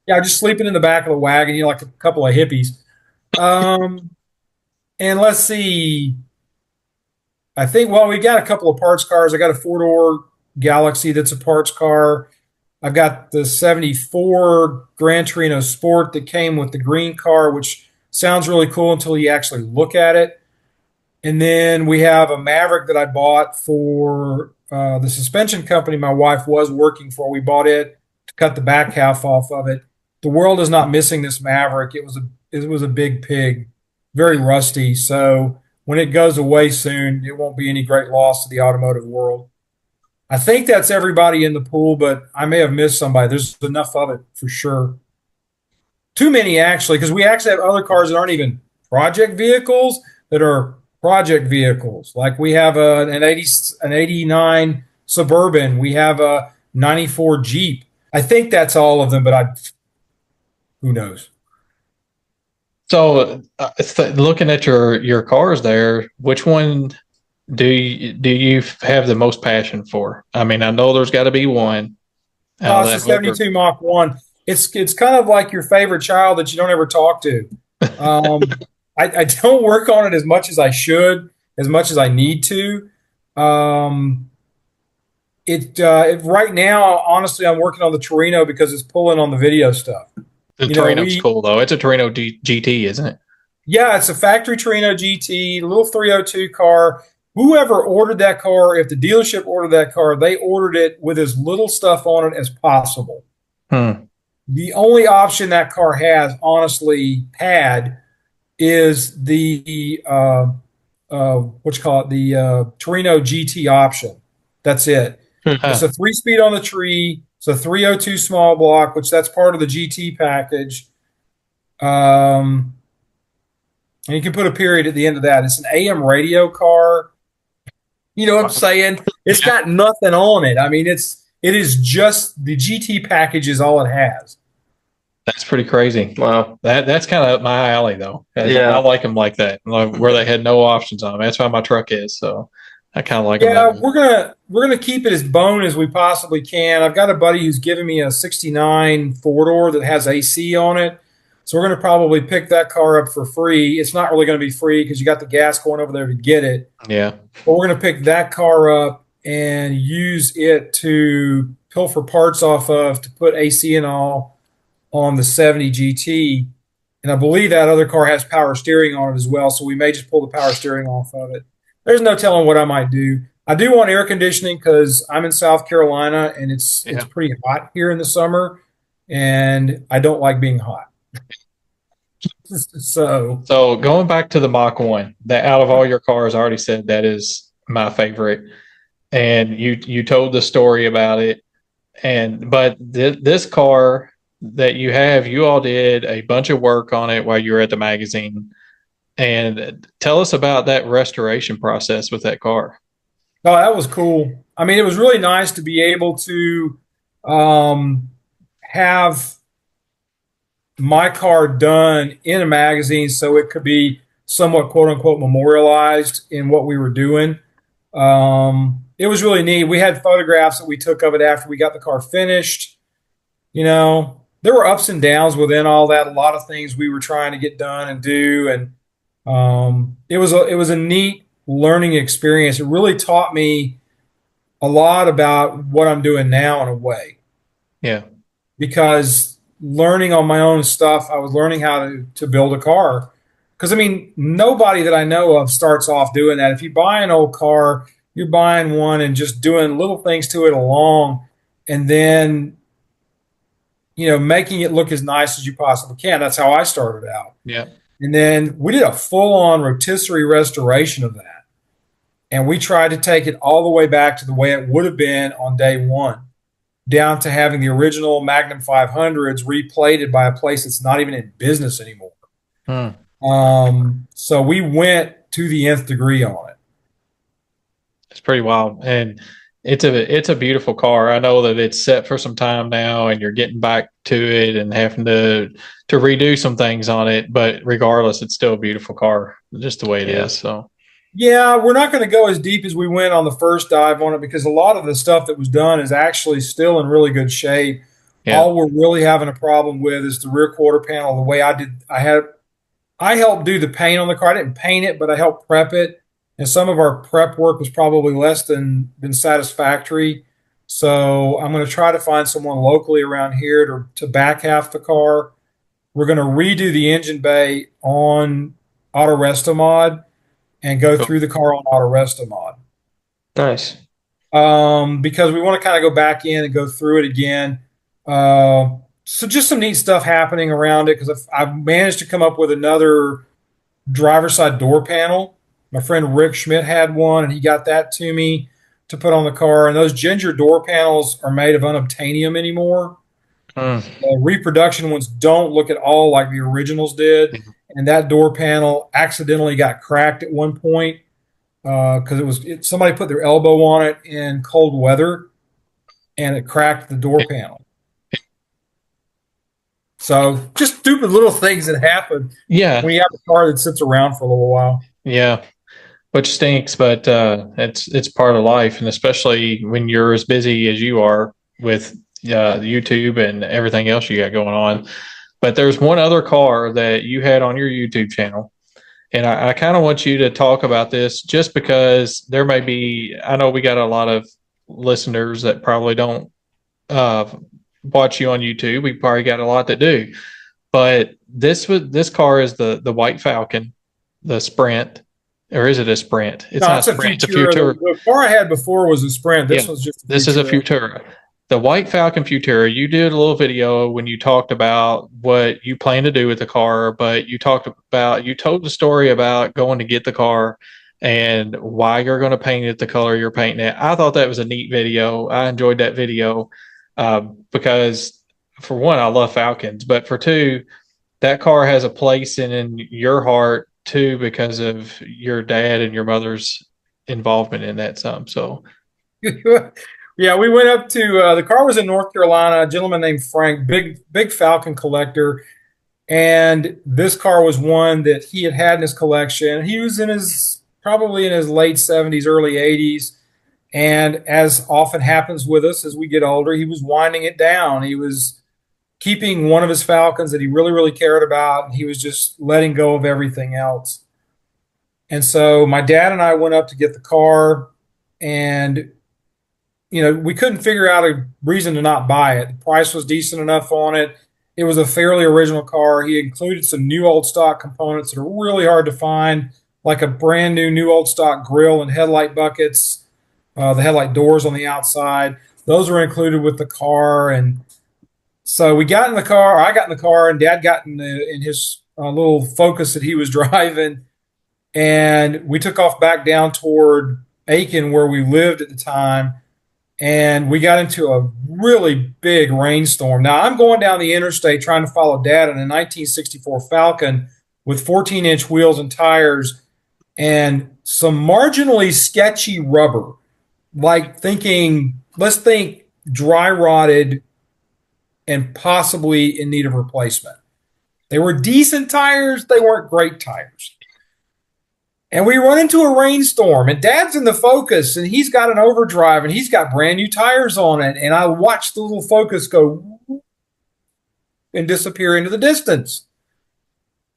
yeah, just sleeping in the back of the wagon, like a couple of hippies. Um, and let's see. I think, well, we got a couple of parts cars. I got a 4-door Galaxy that's a parts car. I've got the '74 Gran Torino Sport that came with the green car, which sounds really cool until you actually look at it. And then we have a Maverick that I bought for the suspension company my wife was working for. We bought it to cut the back half off of it. The world is not missing this Maverick. It was a big pig, very rusty. So when it goes away soon, it won't be any great loss to the automotive world. I think that's everybody in the pool, but I may have missed somebody. There's enough of it for sure. Too many actually, because we actually have other cars that aren't even project vehicles that are project vehicles. Like we have an '89 Suburban, we have a '94 Jeep. I think that's all of them, but who knows? So, looking at your cars there, which one do you have the most passion for? I mean, I know there's got to be one Oh, out of it's a that whole group. '72 Mach 1. It's kind of like your favorite child that you don't ever talk to. Um, I don't work on it as much as I should, as much as I need to. Um, right now, honestly, I'm working on the Torino because it's pulling on the video stuff. The You know, Torino's cool though. It's a Torino GT, isn't it? yeah, it's a factory Torino GT, little 302 car. Whoever ordered that car, if the dealership ordered that car, they ordered it with as little stuff on it as possible. Hmm. The only option that car has, honestly, is the what you call it, the Torino GT option. That's it. It's Huh. a 3-speed on the tree. It's a 302 small block, which that's part of the GT package. Um, and you can put a period at the end of that. It's an AM radio car. You know what I'm saying? It's Yeah, got nothing on it. I mean, it is just the GT package is all it has. that's pretty crazy. Wow. That's kind of up my alley though. I Yeah. like them like that, like where they had no options on them. That's why my truck is. So I kind of like them Yeah, that way. we're gonna keep it as bone as we possibly can. I've got a buddy who's giving me a '69 4-door that has AC on it. So we're going to probably pick that car up for free. It's not really going to be free because you got the gas going over there to get it. Yeah. But we're going to pick that car up and use it to pilfer parts off of to put AC and all on the 70 GT. And I believe that other car has power steering on it as well. So we may just pull the power steering off of it. There's no telling what I might do. I do want air conditioning because I'm in South Carolina and it's Yeah. pretty hot here in the summer, and I don't like being hot. So So going back to the Mach 1, that out of all your cars, I already said that is my favorite. And you told the story about it. But this car that you have, you all did a bunch of work on it while you were at the magazine. And tell us about that restoration process with that car. oh, that was cool. I mean, it was really nice to be able to have my car done in a magazine so it could be somewhat quote unquote memorialized in what we were doing. It was really neat. We had photographs that we took of it after we got the car finished. You know, there were ups and downs within all that. A lot of things we were trying to get done and do, and it was a neat learning experience. It really taught me a lot about what I'm doing now in a way Yeah. because learning on my own stuff, I was learning how to build a car. Because I mean, nobody that I know of starts off doing that. If you buy an old car, you're buying one and just doing little things to it along, and then making it look as nice as you possibly can. That's how I started out. Yeah. And then we did a full-on rotisserie restoration of that, and we tried to take it all the way back to the way it would have been on day one, down to having the original Magnum 500s replated by a place that's not even in business anymore. Hmm. So we went to the nth degree on it. It's pretty wild. And it's a beautiful car. I know that it's set for some time now and you're getting back to it and having to redo some things on it, but regardless, it's still a beautiful car, just the way it is. So yeah, we're not going to go as deep as we went on the first dive on it because a lot of the stuff that was done is actually still in really good shape. yeah. All we're really having a problem with is the rear quarter panel. The way I helped do the paint on the car. I didn't paint it, but I helped prep it. And some of our prep work was probably less than satisfactory. So I'm going to try to find someone locally around here to back half the car. We're going to redo the engine bay on AutoRestoMod and go Cool. through the car on AutoRestoMod. Nice. Because we want to kind of go back in and go through it again. So just some neat stuff happening around it because I've managed to come up with another driver's side door panel. My friend Rick Schmidt had one, and he got that to me to put on the car. And those ginger door panels are made of unobtainium anymore. Hmm. The reproduction ones don't look at all like the originals did. And that door panel accidentally got cracked at one point because somebody put their elbow on it in cold weather, and it cracked the door panel. So just stupid little things that happen Yeah. when you have a car that sits around for a little while. Yeah. Which stinks, but it's part of life, and especially when you're as busy as you are with YouTube and everything else you got going on. But there's one other car that you had on your YouTube channel, and I kind of want you to talk about this just because there may be, I know we got a lot of listeners that probably don't watch you on YouTube. We probably got a lot that do, but this car is the White Falcon, the Sprint. Or is it a Sprint? It's not it's a Sprint. Futura. It's a Futura. The car I had before was a Sprint. This Yeah, one's just this is a Futura. The White Falcon Futura. You did a little video when you talked about what you plan to do with the car, but you told the story about going to get the car and why you're going to paint it the color you're painting it. I thought that was a neat video. I enjoyed that video because, for one, I love Falcons, but for two, that car has a place in your heart too because of your dad and your mother's involvement in that some. So yeah, we went up to the car was in North Carolina. A gentleman named Frank, big Falcon collector, and this car was one that he had in his collection. He was probably in his late 70s, early 80s, and as often happens with us as we get older, he was winding it down. He was keeping one of his Falcons that he really, really cared about, and he was just letting go of everything else. And so my dad and I went up to get the car, and we couldn't figure out a reason to not buy it. The price was decent enough on it. It was a fairly original car. He included some new old stock components that are really hard to find, like a brand new old stock grill and headlight buckets, the headlight doors on the outside. Those were included with the car. And so we got in the car. I got in the car, and Dad got in his little Focus that he was driving, and we took off back down toward Aiken, where we lived at the time. And we got into a really big rainstorm. Now I'm going down the interstate trying to follow Dad in a 1964 Falcon with 14-inch wheels and tires and some marginally sketchy rubber, like let's think dry rotted and possibly in need of replacement. They were decent tires. They weren't great tires. And we run into a rainstorm, and Dad's in the Focus, and he's got an overdrive, and he's got brand new tires on it. And I watch the little Focus go and disappear into the distance.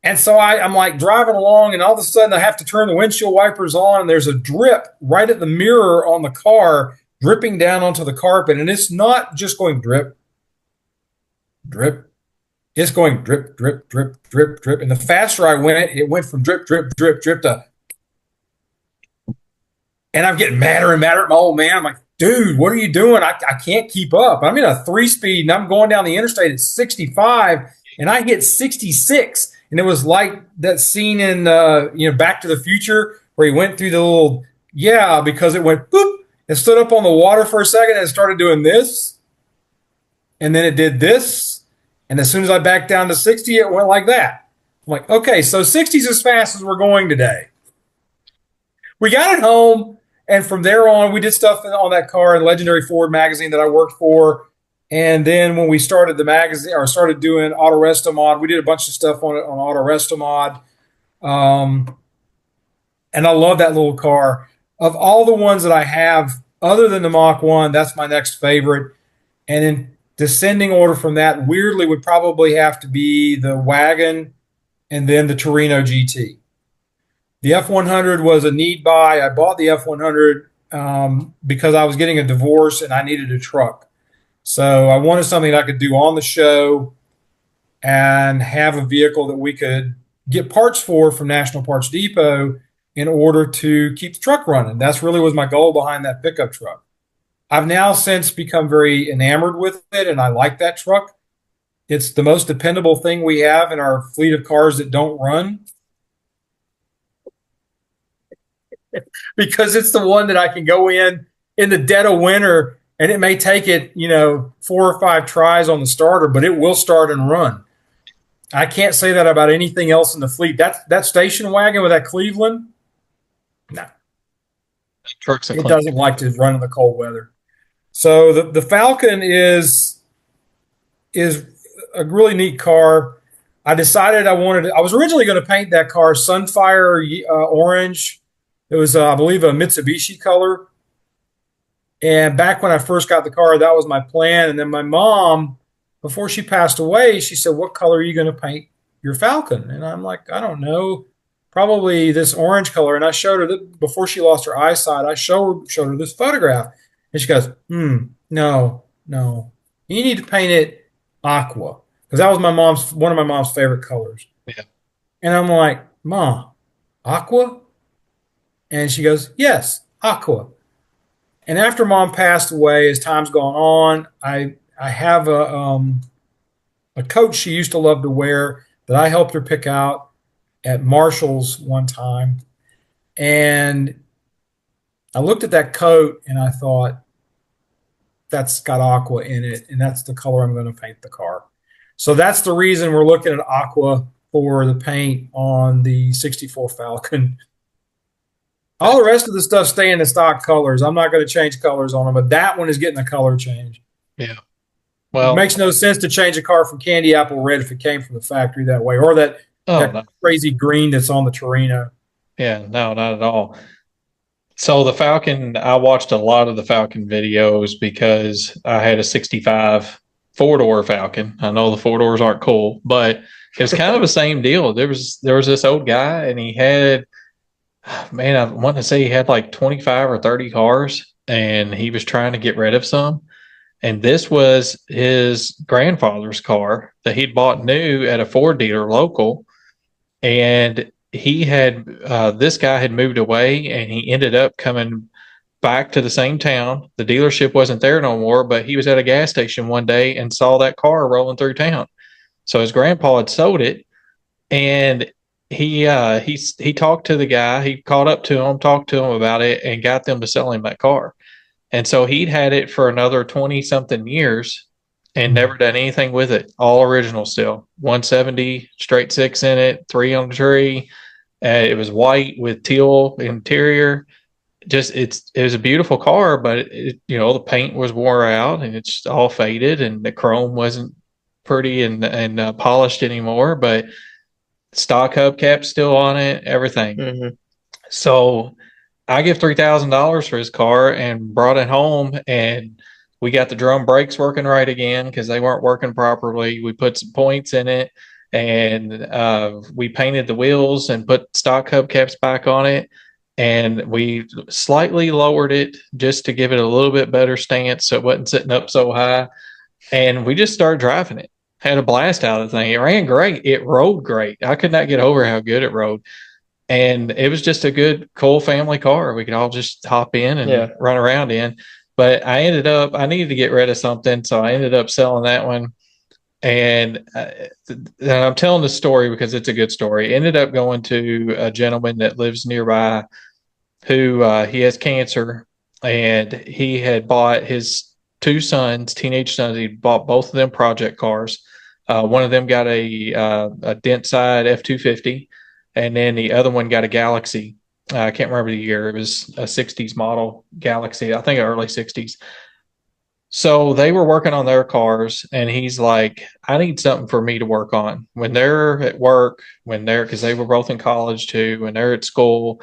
And so I'm like driving along, and all of a sudden I have to turn the windshield wipers on, and there's a drip right at the mirror on the car, dripping down onto the carpet. And it's not just going drip, drip. It's going drip, drip, drip, drip, drip. And the faster I went, it went from drip, drip, drip, drip to. And I'm getting madder and madder at my old man. I'm like, dude, what are you doing? I can't keep up. I'm in a 3-speed, and I'm going down the interstate at 65, and I hit 66. And it was like that scene in Back to the Future where he went through the little, because it went boop and stood up on the water for a second and started doing this. And then it did this. And as soon as I backed down to 60, it went like that. I'm like, okay, so 60 is as fast as we're going today. We got it home. And from there on, we did stuff on that car in Legendary Ford magazine that I worked for. And then when we started the magazine, or started doing AutoRestoMod, we did a bunch of stuff on it on AutoRestoMod. And I love that little car. Of all the ones that I have, other than the Mach 1, that's my next favorite. And in descending order from that, weirdly, would probably have to be the wagon and then the Torino GT. The F100 was a need buy. I bought the F100 because I was getting a divorce and I needed a truck. So I wanted something that I could do on the show and have a vehicle that we could get parts for from National Parts Depot in order to keep the truck running. That's really was my goal behind that pickup truck. I've now since become very enamored with it, and I like that truck. It's the most dependable thing we have in our fleet of cars that don't run. Because it's the one that I can go in the dead of winter, and it may take it, 4 or 5 tries on the starter, but it will start and run. I can't say that about anything else in the fleet. That station wagon with that Cleveland, no. It doesn't like to run in the cold weather. So the Falcon is a really neat car. I decided I was originally going to paint that car Sunfire orange. It was, I believe, a Mitsubishi color. And back when I first got the car, that was my plan. And then my mom, before she passed away, she said, "What color are you going to paint your Falcon?" And I'm like, "I don't know, probably this orange color." And I showed her that before she lost her eyesight, I showed her this photograph. And she goes, no. You need to paint it aqua. Because that was one of my mom's favorite colors. Yeah. And I'm like, "Mom, aqua?" And she goes, "Yes, aqua." And after Mom passed away, as time's gone on, I have a coat she used to love to wear that I helped her pick out at Marshall's one time. And I looked at that coat and I thought, that's got aqua in it, and that's the color I'm going to paint the car. So that's the reason we're looking at aqua for the paint on the 64 Falcon. All the rest of the stuff stay in the stock colors. I'm not going to change colors on them, but that one is getting a color change. Yeah. Well, it makes no sense to change a car from candy apple red if it came from the factory that way, or that crazy green that's on the Torino. Yeah, no, not at all. So the Falcon, I watched a lot of the Falcon videos because I had a 65 4-door Falcon. I know the 4-doors aren't cool, but it was kind of the same deal. There was this old guy, and he had, man, I want to say he had like 25 or 30 cars, and he was trying to get rid of some. And this was his grandfather's car that he'd bought new at a Ford dealer local. And he had, this guy had moved away, and he ended up coming back to the same town. The dealership wasn't there no more, but he was at a gas station one day and saw that car rolling through town. So his grandpa had sold it, and he talked to the guy. He called up to him, talked to him about it, and got them to sell him that car. And so he'd had it for another 20 something years and never done anything with it. All original still. 170 straight six in it, 3 on the tree. It was white with teal interior. Just it was a beautiful car, but the paint was wore out and it's all faded, and the chrome wasn't pretty and polished anymore. But stock hubcaps still on it, everything. Mm-hmm. So I give $3,000 for his car and brought it home, and we got the drum brakes working right again because they weren't working properly. We put some points in it, and we painted the wheels and put stock hubcaps back on it, and we slightly lowered it just to give it a little bit better stance so it wasn't sitting up so high. And we just started driving it. Had a blast out of the thing. It ran great. It rode great. I could not get over how good it rode. And it was just a good, cool family car. We could all just hop in and run around in. But I needed to get rid of something, so I ended up selling that one. And I'm telling the story because it's a good story. Ended up going to a gentleman that lives nearby who he has cancer, and he had bought his 2 sons, teenage sons. He bought both of them project cars. One of them got a dent side F-250. And then the other one got a Galaxy. I can't remember the year. It was a 60s model Galaxy, I think early 60s. So they were working on their cars, and he's like, I need something for me to work on. When they're at work, because they were both in college too, when they're at school,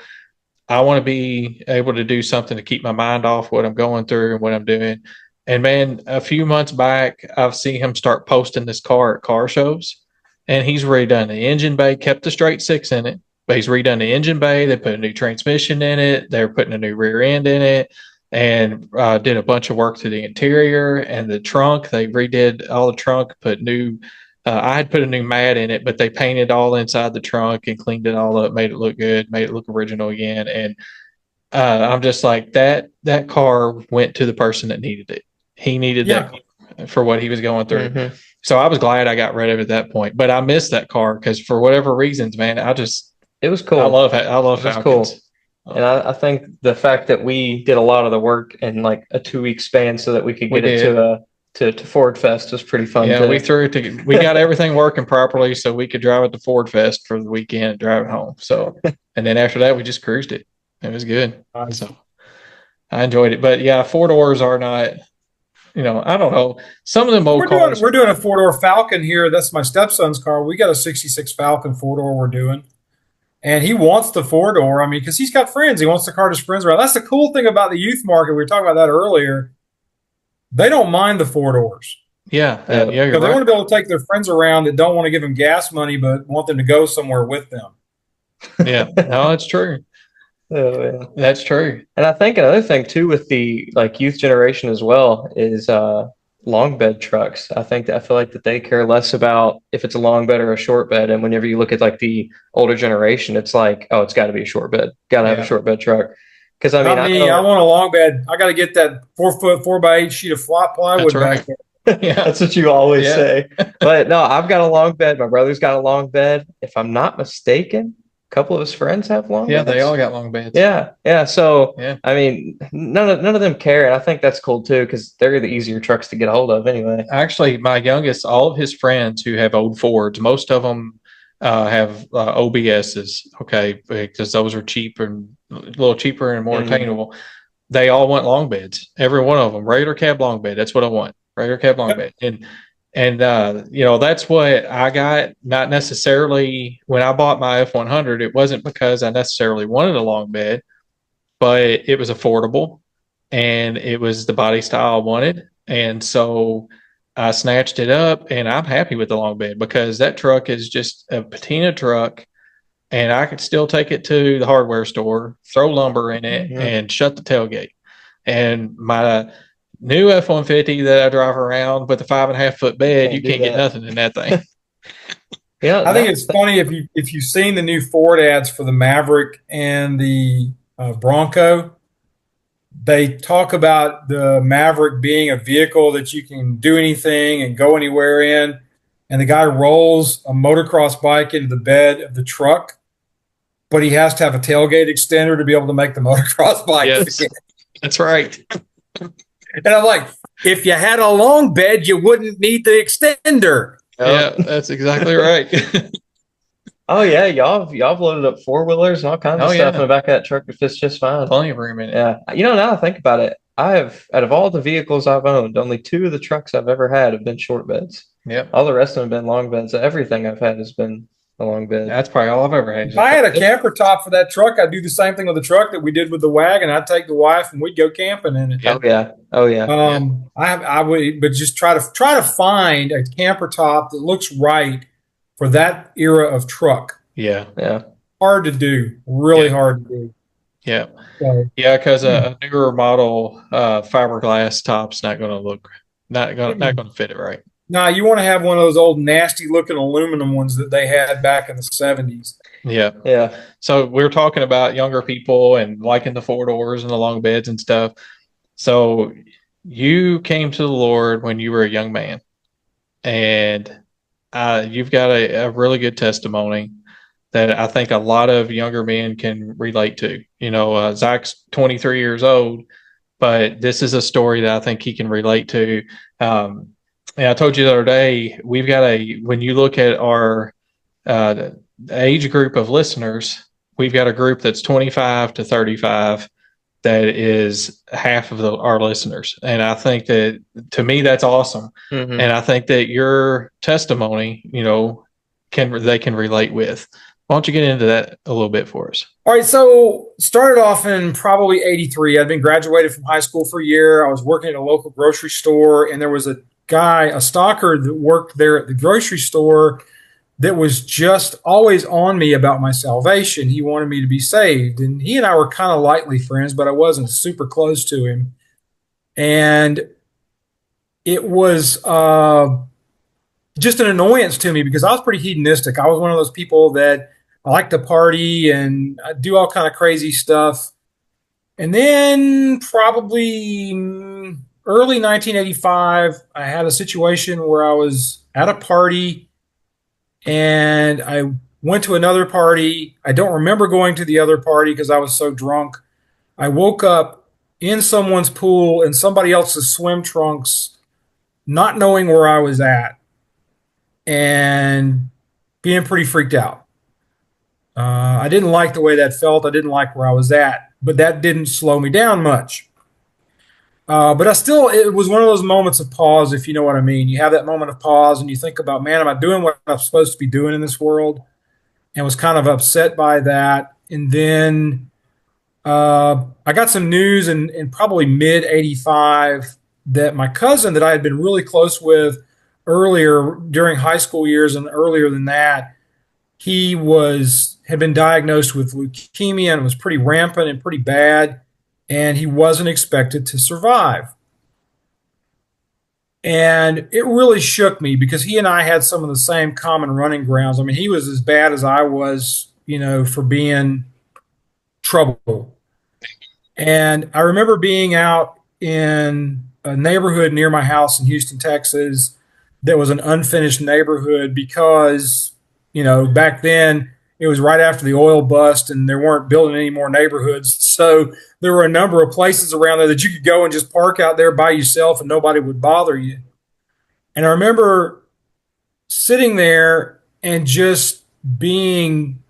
I want to be able to do something to keep my mind off what I'm going through and what I'm doing. And man, a few months back, I've seen him start posting this car at car shows. And he's redone the engine bay, kept the straight 6 in it, but he's redone the engine bay. They put a new transmission in it. They're putting a new rear end in it, and did a bunch of work to the interior and the trunk. They redid all the trunk, put new. I had put a new mat in it, but they painted all inside the trunk and cleaned it all up, made it look good, made it look original again. And I'm just like, that car went to the person that needed it. He needed that for what he was going through. Mm-hmm. So I was glad I got rid of it at that point, but I missed that car because for whatever reasons, man, it was cool. I love Falcons. Cool. And I think the fact that we did a lot of the work in like a 2-week span so that we could get it to Ford Fest was pretty fun. Yeah, we got everything working properly so we could drive it to Ford Fest for the weekend and drive it home. So, and then after that, we just cruised it. It was good. So I enjoyed it. But yeah, 4-doors are not. I don't know. Some of them old cars. We're doing a 4-door Falcon here. That's my stepson's car. We got a '66 Falcon 4-door we're doing. And he wants the 4-door. I mean, because he's got friends. He wants to cart his friends around. That's the cool thing about the youth market. We were talking about that earlier. They don't mind the 4-doors. Yeah. Because they want to be able to take their friends around that don't want to give them gas money, but want them to go somewhere with them. Yeah. No, that's true. Oh, yeah. That's true. And I think another thing too with the youth generation as well is long bed trucks. I feel like that they care less about if it's a long bed or a short bed. And whenever you look at like the older generation, it's like, oh, it's got to be a short bed. Got to have a short bed truck. Because I want a long bed. I got to get that 4-foot 4x8 sheet of flat plywood back there. Yeah, that's what you always say. But no, I've got a long bed. My brother's got a long bed. If I'm not mistaken, a couple of his friends have long beds. They all got long beds. Yeah. So, I mean, none of them care. And I think that's cool too, because they're the easier trucks to get a hold of anyway. Actually, my youngest, all of his friends who have old Fords, most of them have OBSs, okay, because those are cheaper and a little cheaper and more attainable. They all want long beds. Every one of them, regular cab long bed. That's what I want. Regular cab long bed. And that's what I got. Not necessarily when I bought my F100, it wasn't because I necessarily wanted a long bed, but it was affordable and it was the body style I wanted. And so I snatched it up, and I'm happy with the long bed because that truck is just a patina truck, and I could still take it to the hardware store, throw lumber in it, and shut the tailgate. And my new F-150 that I drive around with the 5.5 foot bed, you can't get nothing in that thing. Yeah, I think it's funny if you've seen the new Ford ads for the Maverick and the Bronco. They talk about the Maverick being a vehicle that you can do anything and go anywhere in, and the guy rolls a motocross bike into the bed of the truck, but he has to have a tailgate extender to be able to make the motocross bike. Yes, that's right. And I'm like, if you had a long bed, you wouldn't need the extender. Yeah, that's exactly right. Oh yeah, y'all have loaded up 4-wheelers and all kinds of stuff in the back of that truck. It fits just fine. Plenty of room in it. Yeah, now I think about it, I have, out of all the vehicles I've owned, only 2 of the trucks I've ever had have been short beds. Yep. All the rest of them have been long beds. Everything I've had has been a long bed. That's probably all I've ever had. If I had a camper top for that truck, I'd do the same thing with the truck that we did with the wagon. I'd take the wife and we'd go camping in it. Oh yeah. I would, but just try to find a camper top that looks right for that era of truck. Yeah. Hard to do, really hard to do. Yeah. So, Yeah, because a newer model fiberglass top's not going to fit it right. now you want to have one of those old nasty looking aluminum ones that they had back in the 70s. Yeah. So we're talking about younger people and liking the 4 doors and the long beds and stuff. So you came to the Lord when you were a young man, and you've got a really good testimony that I think a lot of younger men can relate to. Zach's 23 years old, but this is a story that I think he can relate to. And I told you the other day, we've got when you look at our age group of listeners, we've got a group that's 25 to 35 that is half of our listeners. And I think that, to me, that's awesome. And I think that your testimony, they can relate with. Why don't you get into that a little bit for us? All right, so started off in probably 83. I'd been graduated from high school for a year. I was working at a local grocery store, and there was a guy, a stalker that worked there at the grocery store that was just always on me about my salvation. He wanted me to be saved, and he and I were kind of lightly friends, but I wasn't super close to him. And it was just an annoyance to me because I was pretty hedonistic. I was one of those people that I like to party and I do all kind of crazy stuff. And then probably early 1985, I had a situation where I was at a party and I went to another party. I don't remember going to the other party because I was so drunk. I woke up in someone's pool in somebody else's swim trunks, not knowing where I was at and being pretty freaked out. I didn't like the way that felt. I didn't like where I was at, but that didn't slow me down much. But it was one of those moments of pause, if you know what I mean. You have that moment of pause and you think about, man, am I doing what I'm supposed to be doing in this world? And was kind of upset by that. And then I got some news in probably mid 85 that my cousin that I had been really close with earlier during high school years and earlier than that, he had been diagnosed with leukemia and it was pretty rampant and pretty bad, and he wasn't expected to survive. And it really shook me because he and I had some of the same common running grounds. I mean, he was as bad as I was, for being trouble. And I remember being out in a neighborhood near my house in Houston, Texas, that was an unfinished neighborhood because, back then it was right after the oil bust and they weren't building any more neighborhoods. So there were a number of places around there that you could go and just park out there by yourself and nobody would bother you. And I remember sitting there and just being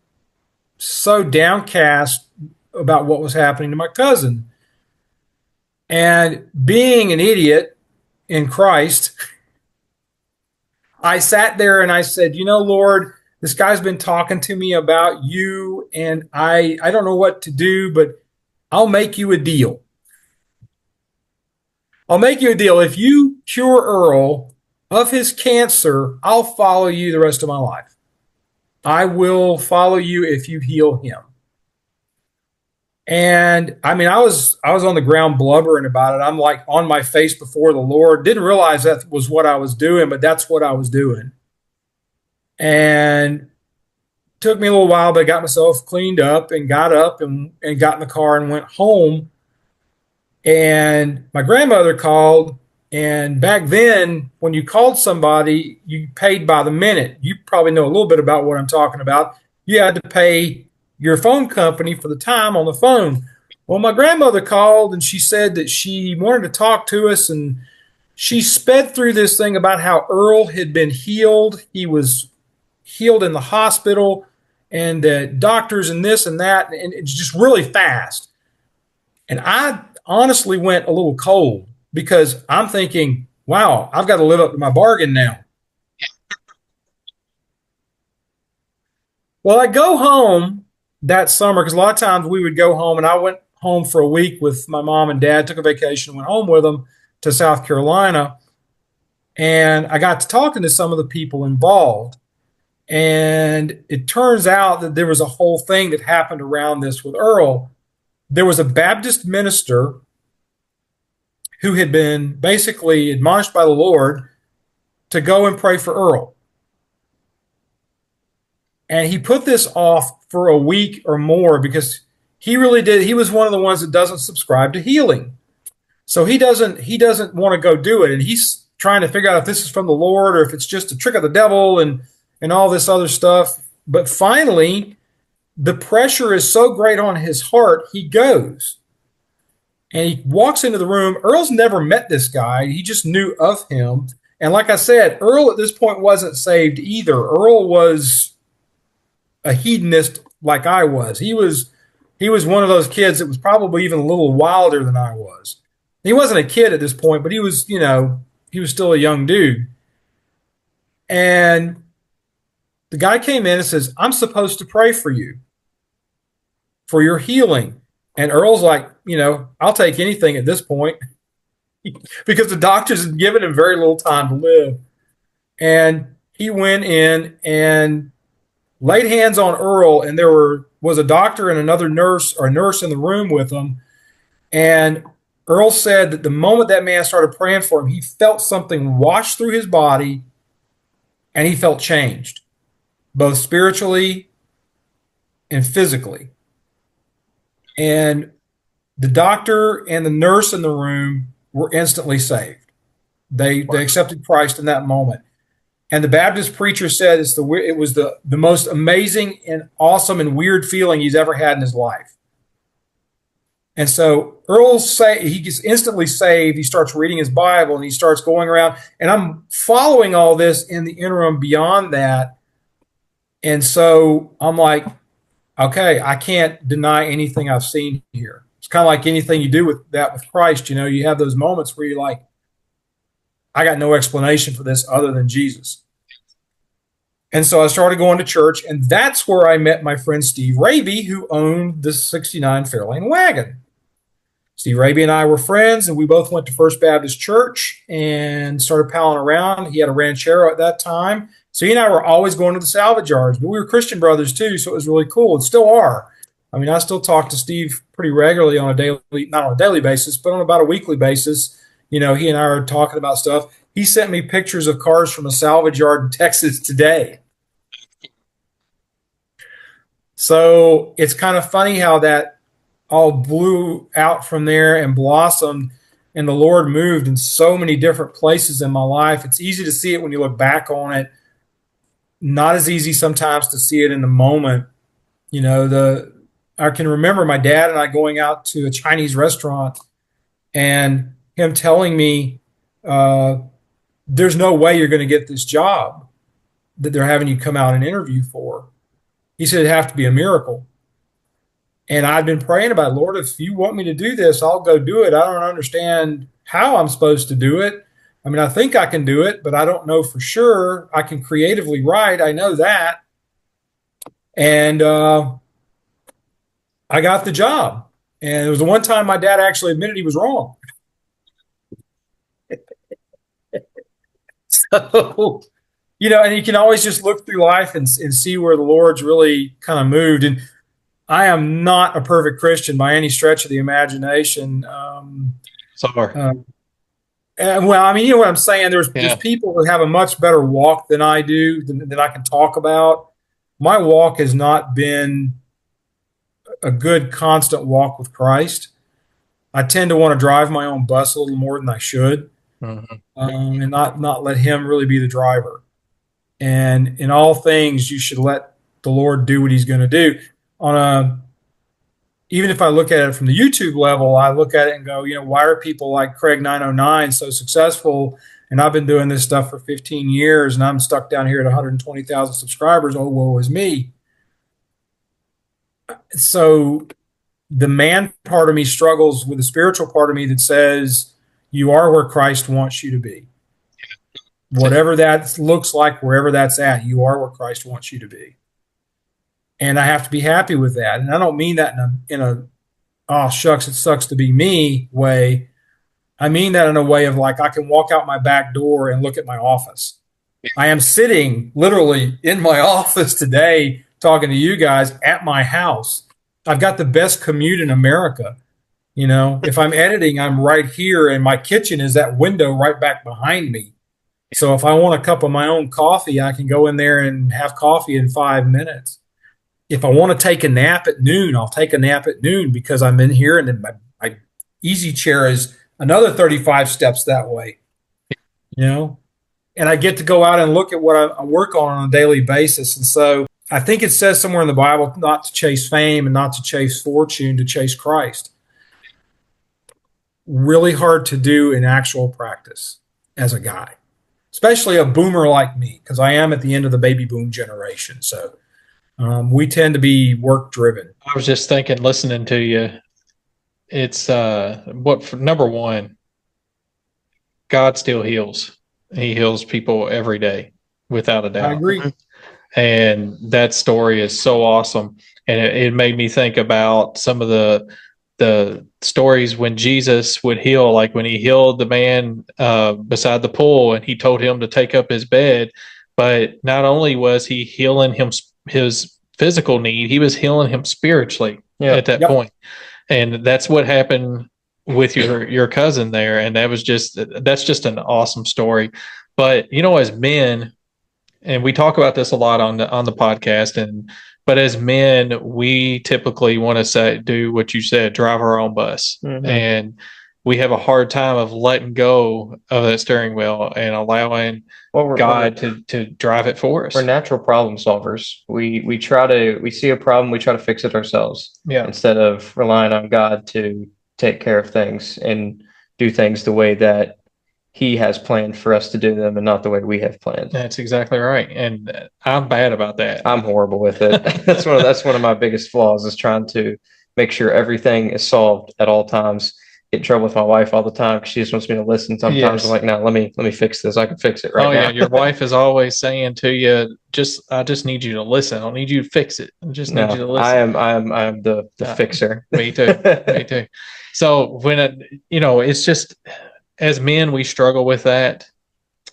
so downcast about what was happening to my cousin. And being an idiot in Christ, I sat there and I said, Lord, this guy's been talking to me about you, and I don't know what to do, but I'll make you a deal. I'll make you a deal. If you cure Earl, of his cancer, I'll follow you the rest of my life. I will follow you if you heal him. And I mean, I was on the ground blubbering about it. I'm like on my face before the Lord. Didn't realize that was what I was doing, but that's what I was doing. And took me a little while, but I got myself cleaned up and got up and got in the car and went home. And my grandmother called. And back then, when you called somebody, you paid by the minute. You probably know a little bit about what I'm talking about. You had to pay your phone company for the time on the phone. Well, my grandmother called and she said that she wanted to talk to us, and she sped through this thing about how Earl had been healed. He was healed in the hospital, and doctors and this and that, and it's just really fast. And I honestly went a little cold because I'm thinking, wow, I've got to live up to my bargain now. Well, I go home that summer because a lot of times we would go home, and I went home for a week with my mom and dad, took a vacation, went home with them to South Carolina. And I got to talking to some of the people involved. And it turns out that there was a whole thing that happened around this with Earl. There was a Baptist minister who had been basically admonished by the Lord to go and pray for Earl. And he put this off for a week or more because he really did. He was one of the ones that doesn't subscribe to healing. So he doesn't want to go do it. And he's trying to figure out if this is from the Lord or if it's just a trick of the devil and all this other stuff. But finally, the pressure is so great on his heart, he goes. And he walks into the room. Earl's never met this guy. He just knew of him. And like I said, Earl at this point wasn't saved either. Earl was a hedonist like I was. He was one of those kids that was probably even a little wilder than I was. He wasn't a kid at this point, but he was, he was still a young dude. And the guy came in and says, I'm supposed to pray for you for your healing. And Earl's like, I'll take anything at this point because the doctors had given him very little time to live. And he went in and laid hands on Earl, and there was a doctor and another nurse or a nurse in the room with him. And Earl said that the moment that man started praying for him, he felt something wash through his body and he felt changed, both spiritually and physically. And the doctor and the nurse in the room were instantly saved. They accepted Christ in that moment. And the Baptist preacher said it was the most amazing and awesome and weird feeling he's ever had in his life. And so he gets instantly saved. He starts reading his Bible and he starts going around. And I'm following all this in the interim beyond that. And so I'm like, okay, I can't deny anything I've seen here. It's kind of like anything you do with Christ. You have those moments where you're like, I got no explanation for this other than Jesus. And so I started going to church, and that's where I met my friend Steve Raby, who owned the 69 Fairlane wagon. Steve Raby and I were friends, and we both went to First Baptist Church and started palling around. He had a ranchero at that time. So he and I were always going to the salvage yards, but we were Christian brothers too, so it was really cool. And still are. I mean, I still talk to Steve pretty regularly not on a daily basis, but on about a weekly basis. He and I are talking about stuff. He sent me pictures of cars from a salvage yard in Texas today. So it's kind of funny how that all blew out from there and blossomed, and the Lord moved in so many different places in my life. It's easy to see it when you look back on it. Not as easy sometimes to see it in the moment. I can remember my dad and I going out to a Chinese restaurant and him telling me, there's no way you're going to get this job that they're having you come out and interview for. He said it'd have to be a miracle. And I've been praying about, Lord, if you want me to do this, I'll go do it. I don't understand how I'm supposed to do it. I mean, I think I can do it, but I don't know for sure. I can creatively write. I know that. And I got the job. And it was the one time my dad actually admitted he was wrong. So, and you can always just look through life and see where the Lord's really kind of moved. And I am not a perfect Christian by any stretch of the imagination. Sorry. Well, I mean, you know what I'm saying? There's Yeah. people who have a much better walk than I do, than I can talk about. My walk has not been a good, constant walk with Christ. I tend to want to drive my own bus a little more than I should, Mhm. and not let Him really be the driver. And in all things, you should let the Lord do what He's going to do. On a Even if I look at it from the YouTube level, I look at it and go, why are people like Craig 909 so successful? And I've been doing this stuff for 15 years, and I'm stuck down here at 120,000 subscribers. Oh, woe is me. So the man part of me struggles with the spiritual part of me that says you are where Christ wants you to be. Whatever that looks like, wherever that's at, you are where Christ wants you to be. And I have to be happy with that. And I don't mean that in a oh shucks, it sucks to be me way. I mean that in a way of like I can walk out my back door and look at my office. I am sitting literally in my office today talking to you guys at my house. I've got the best commute in America. If I'm editing, I'm right here, and my kitchen is that window right back behind me. So if I want a cup of my own coffee, I can go in there and have coffee in 5 minutes. If I want to take a nap at noon, I'll take a nap at noon because I'm in here, and then my easy chair is another 35 steps that way. And I get to go out and look at what I work on a daily basis. And so I think it says somewhere in the Bible not to chase fame and not to chase fortune, to chase Christ. Really hard to do in actual practice as a guy, especially a boomer like me, because I am at the end of the baby boom generation. So we tend to be work driven. I was just thinking, listening to you, it's number one, God still heals. He heals people every day, without a doubt. I agree. And that story is so awesome. And it made me think about some of the stories when Jesus would heal, like when he healed the man beside the pool, and he told him to take up his bed. But not only was he healing his physical need, he was healing him spiritually at that point. And that's what happened with your cousin there. And that's just an awesome story. But as men, and we talk about this a lot on the podcast, but as men, we typically want to do what you said, drive our own bus. Mm-hmm. And we have a hard time of letting go of that steering wheel and allowing God to drive it for us. We're natural problem solvers. We see a problem, we try to fix it ourselves. Yeah. Instead of relying on God to take care of things and do things the way that He has planned for us to do them, and not the way we have planned. That's exactly right. And I'm bad about that. I'm horrible with it. That's one of my biggest flaws, is trying to make sure everything is solved at all times. Get in trouble with my wife all the time because she just wants me to listen. Sometimes yes. I'm like, no, let me fix this. I can fix it right now. Yeah, your wife is always saying to you, I just need you to listen. I don't need you to fix it. I just need you to listen. I am the fixer. Me too. Me too. So when it's just, as men, we struggle with that.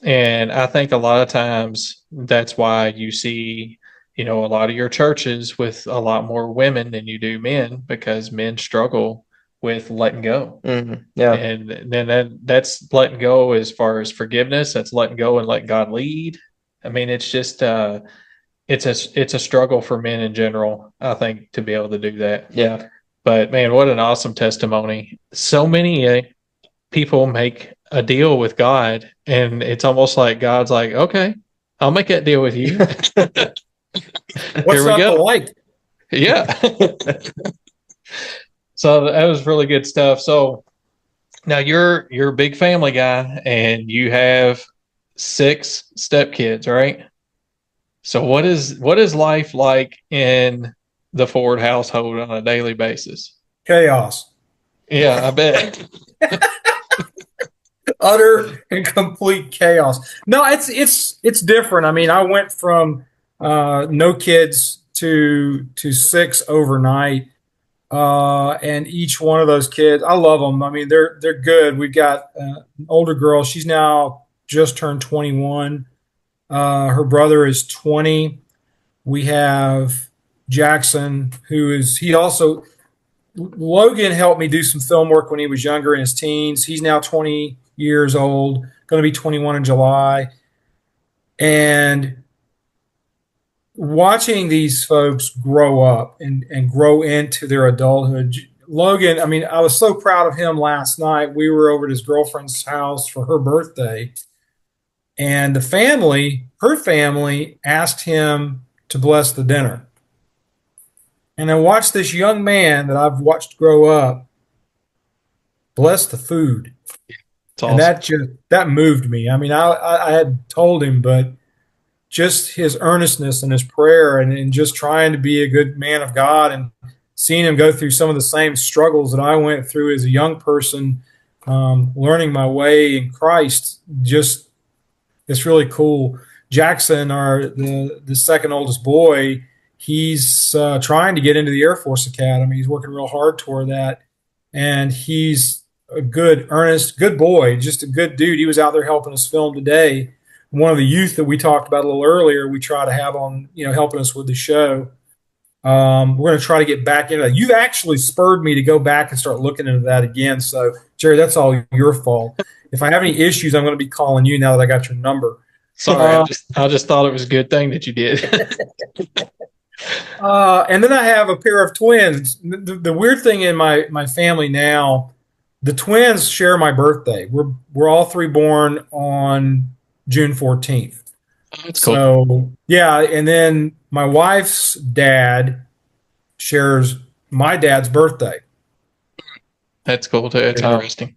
And I think a lot of times that's why you see, a lot of your churches with a lot more women than you do men, because men struggle with letting go. Mm-hmm. Yeah. And then that's letting go as far as forgiveness. That's letting go and let God lead. I mean, it's just, it's a struggle for men in general, I think, to be able to do that. Yeah. But man, what an awesome testimony. So many people make a deal with God, and it's almost like God's like, okay, I'll make that deal with you. What's Here we go. Like? Yeah. So that was really good stuff. So now you're a big family guy, and you have 6 stepkids, right? So what is life like in the Ford household on a daily basis? Chaos. Yeah, I bet. Utter and complete chaos. No, it's different. I mean, I went from no kids to 6 overnight, and each one of those kids, I love them. I mean, they're good. We've got an older girl. She's now just turned 21. Her brother is 20. We have Jackson, he also, Logan helped me do some film work when he was younger in his teens. He's now 20 years old, going to be 21 in July. And watching these folks grow up and grow into their adulthood. Logan, I mean, I was so proud of him last night. We were over at his girlfriend's house for her birthday, and her family, asked him to bless the dinner. And I watched this young man that I've watched grow up bless the food. It's awesome. And that moved me. I mean, I had told him, but just his earnestness and his prayer and just trying to be a good man of God and seeing him go through some of the same struggles that I went through as a young person, learning my way in Christ, just it's really cool. Jackson, the second oldest boy, he's trying to get into the Air Force Academy. He's working real hard toward that, and he's a good, earnest, good boy, just a good dude. He was out there helping us film today. One of the youth that we talked about a little earlier, we try to have on, helping us with the show. We're going to try to get back into that. You've actually spurred me to go back and start looking into that again. So, Jerry, that's all your fault. If I have any issues, I'm going to be calling you now that I got your number. Sorry, I just thought it was a good thing that you did. And then I have a pair of twins. The weird thing in my family now, the twins share my birthday. We're all three born on June 14th. That's cool. So, yeah, and then my wife's dad shares my dad's birthday. That's cool too. It's interesting.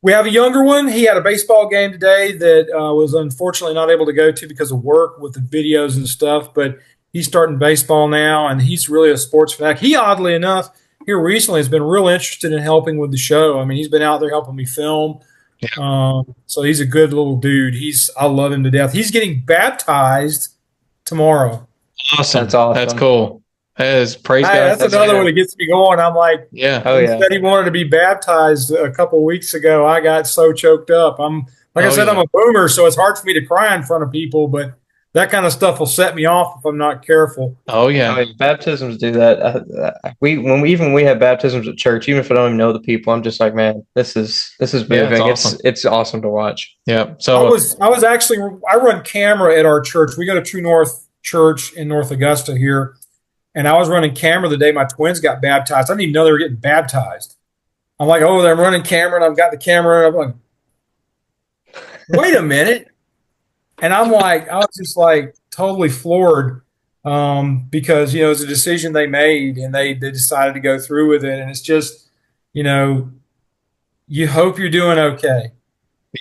We have a younger one. He had a baseball game today that was unfortunately not able to go to because of work with the videos and stuff, but he's starting baseball now, and he's really a sports fanatic. He, oddly enough, here recently has been real interested in helping with the show. I mean, he's been out there helping me film. Yeah. So he's a good little dude. I love him to death. He's getting baptized tomorrow. Awesome. That's awesome. That's cool. Praise God. That's another one that gets me going. I'm like, yeah. He said he wanted to be baptized a couple of weeks ago. I got so choked up. I'm a boomer, so it's hard for me to cry in front of people, but that kind of stuff will set me off if I'm not careful. Oh yeah. I mean, baptisms do that. When we have baptisms at church, even if I don't even know the people, I'm just like, man, this is moving. Yeah, awesome. It's awesome to watch. Yeah. So I run camera at our church. We go to True North Church in North Augusta here. And I was running camera the day my twins got baptized. I didn't even know they were getting baptized. I'm like, oh, I'm running camera, and I've got the camera. And I'm like, wait a minute. And I was just like totally floored because, it's a decision they made, and they decided to go through with it. And it's just, you hope you're doing okay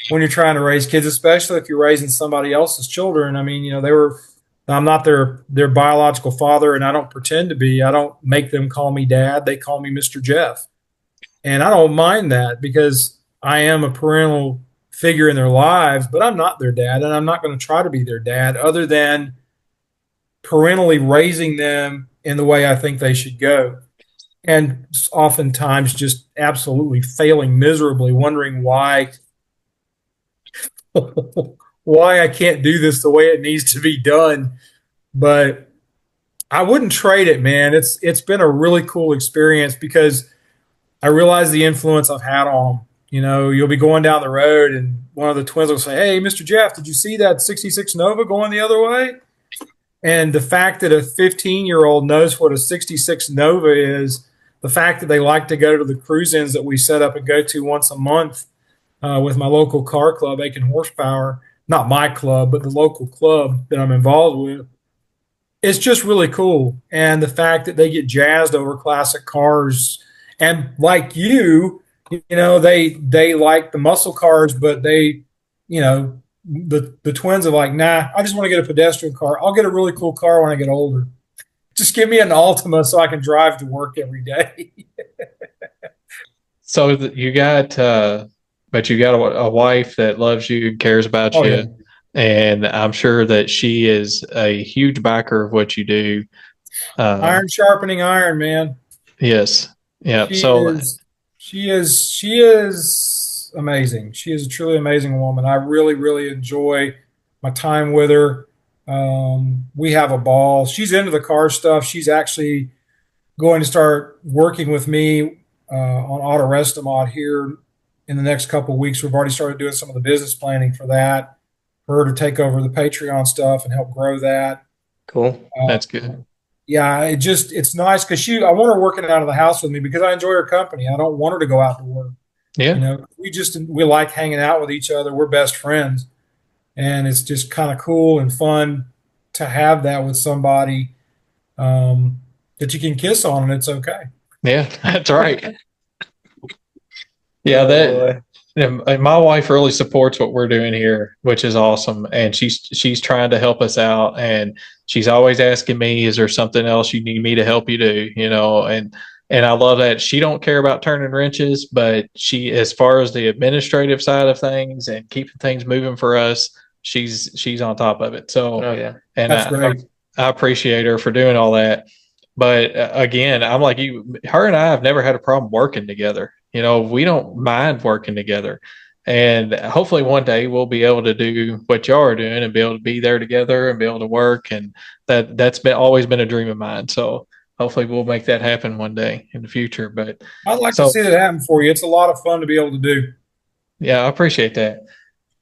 when you're trying to raise kids, especially if you're raising somebody else's children. I mean, I'm not their biological father, and I don't pretend to be. I don't make them call me dad. They call me Mr. Jeff. And I don't mind that because I am a parental figure in their lives, but I'm not their dad, and I'm not going to try to be their dad other than parentally raising them in the way I think they should go. And oftentimes just absolutely failing miserably, wondering why I can't do this the way it needs to be done. But I wouldn't trade it, man. It's been a really cool experience because I realize the influence I've had on them. You'll be going down the road, and one of the twins will say, hey, Mr. Jeff, did you see that 66 Nova going the other way? And the fact that a 15-year-old knows what a 66 Nova is, the fact that they like to go to the cruise-ins that we set up and go to once a month with my local car club, Aiken Horsepower, not my club, but the local club that I'm involved with, it's just really cool. And the fact that they get jazzed over classic cars, and like they like the muscle cars, but they, the twins are like, nah, I just want to get a pedestrian car. I'll get a really cool car when I get older. Just give me an Altima so I can drive to work every day. So you got a wife that loves you and cares about you. Yeah. And I'm sure that she is a huge backer of what you do. Iron sharpening iron, man. Yes. Yeah. She is is amazing. She is a truly amazing woman. I really, really enjoy my time with her. We have a ball. She's into the car stuff. She's actually going to start working with me on AutoRestoMod here in the next couple of weeks. We've already started doing some of the business planning for that, for her to take over the Patreon stuff and help grow that. Cool. That's good. Yeah, it's nice because I want her working out of the house with me because I enjoy her company. I don't want her to go out to work. Yeah. You know, we like hanging out with each other. We're best friends, and it's just kind of cool and fun to have that with somebody that you can kiss on, and it's okay. Yeah, that's right. Yeah, Oh, boy. and my wife really supports what we're doing here, which is awesome. And she's trying to help us out, and she's always asking me, "Is there something else you need me to help you do?" You know, and I love that she don't care about turning wrenches, but she, as far as the administrative side of things and keeping things moving for us, she's on top of it. So, Oh yeah, and That's great. I appreciate her for doing all that. But again, I'm like you. Her and I have never had a problem working together. You know, we don't mind working together. And hopefully one day we'll be able to do what y'all are doing and be able to be there together and be able to work. And that's always been a dream of mine. So hopefully we'll make that happen one day in the future. But I'd like to so see that happen for you. It's a lot of fun to be able to do. yeah, I appreciate that.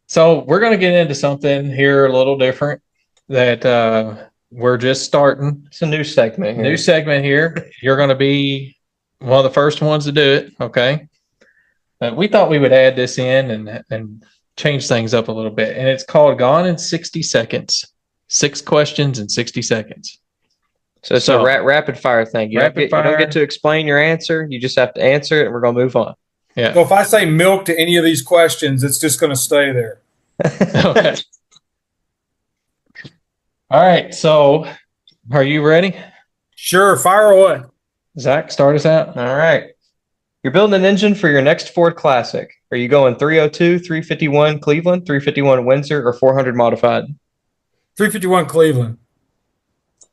So we're going to get into something here a little different that we're just starting. it's a new segment here. New segment here. You're going to be one of the first ones to do it. Okay. We thought we would add this in and change things up a little bit. And it's called Gone in 60 Seconds. 6 questions in 60 seconds. So it's a rapid fire thing. You Rapid don't fire. get to explain your answer. You just have to answer it, and we're going to move on. Yeah. So if I say milk to any of these questions, it's just going to stay there. Okay. All right. So are you ready? Sure, fire away. Zach, start us out. All right. You're building an engine for your next Ford Classic. Are you going 302, 351 Cleveland, 351 Windsor, or 400 modified? 351 Cleveland.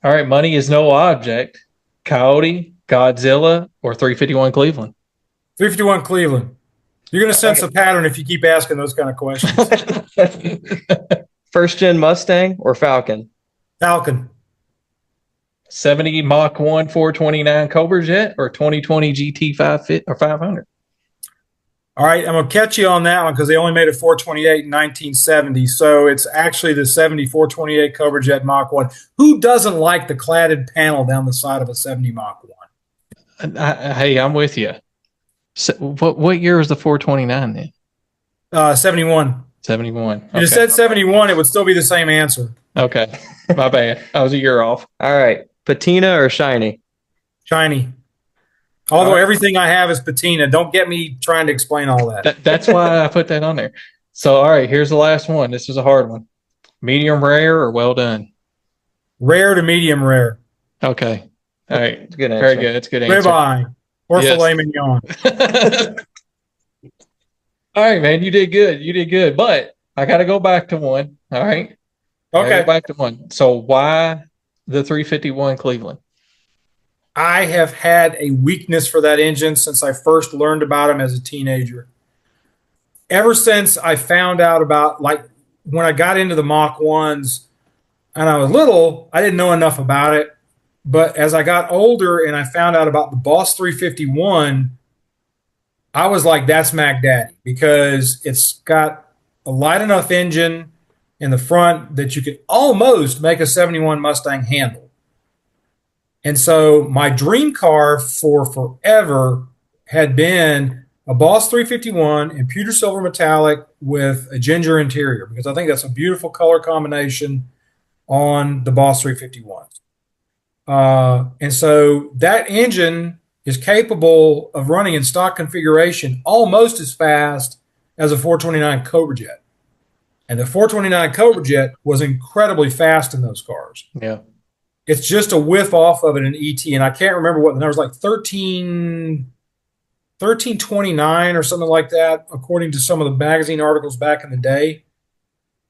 All right. Money is no object. Coyote, Godzilla, or 351 Cleveland. 351 Cleveland. You're going to sense a pattern if you keep asking those kind of questions. First gen Mustang or Falcon? Falcon. 70 Mach 1 429 Cobra Jet or 2020 GT 500? All right, I'm going to catch you on that one because they only made a 428 in 1970. So it's actually the 70 428 Cobra Jet Mach 1. Who doesn't like the cladded panel down the side of a 70 Mach 1? Hey, I'm with you. So what year was the 429 then? 71. 71. If it said 71, it would still be the same answer. Okay. My bad. I was a year off. All right. Patina or shiny? Shiny. Although everything I have is patina. Don't get me trying to explain all that. That's why I put that on there. So, all right, here's the last one. This is a hard one. Medium rare or well done? Rare to medium rare. Okay. All right. It's a good answer. Very good. It's a good answer. Ribeye or Yes. filet mignon. All right, man. You did good. You did good. But I got to go back to one. All right. Okay. Go back to one. So why the 351 Cleveland? I have had a weakness for that engine since I first learned about him as a teenager. Ever since I found out about, like, when I got into the Mach 1s and I was little, I didn't know enough about it. But as I got older and I found out about the Boss 351, I was like, that's Mac Daddy, because it's got a light enough engine in the front that you could almost make a 71 Mustang handle. And so my dream car for forever had been a Boss 351 in pewter silver metallic with a ginger interior, because I think that's a beautiful color combination on the Boss 351s. And so that engine is capable of running in stock configuration almost as fast as a 429 Cobra Jet. And the 429 Cobra Jet was incredibly fast in those cars. Yeah. It's just a whiff off of it in ET, and I can't remember what the number was, like 1329 or something like that, according to some of the magazine articles back in the day.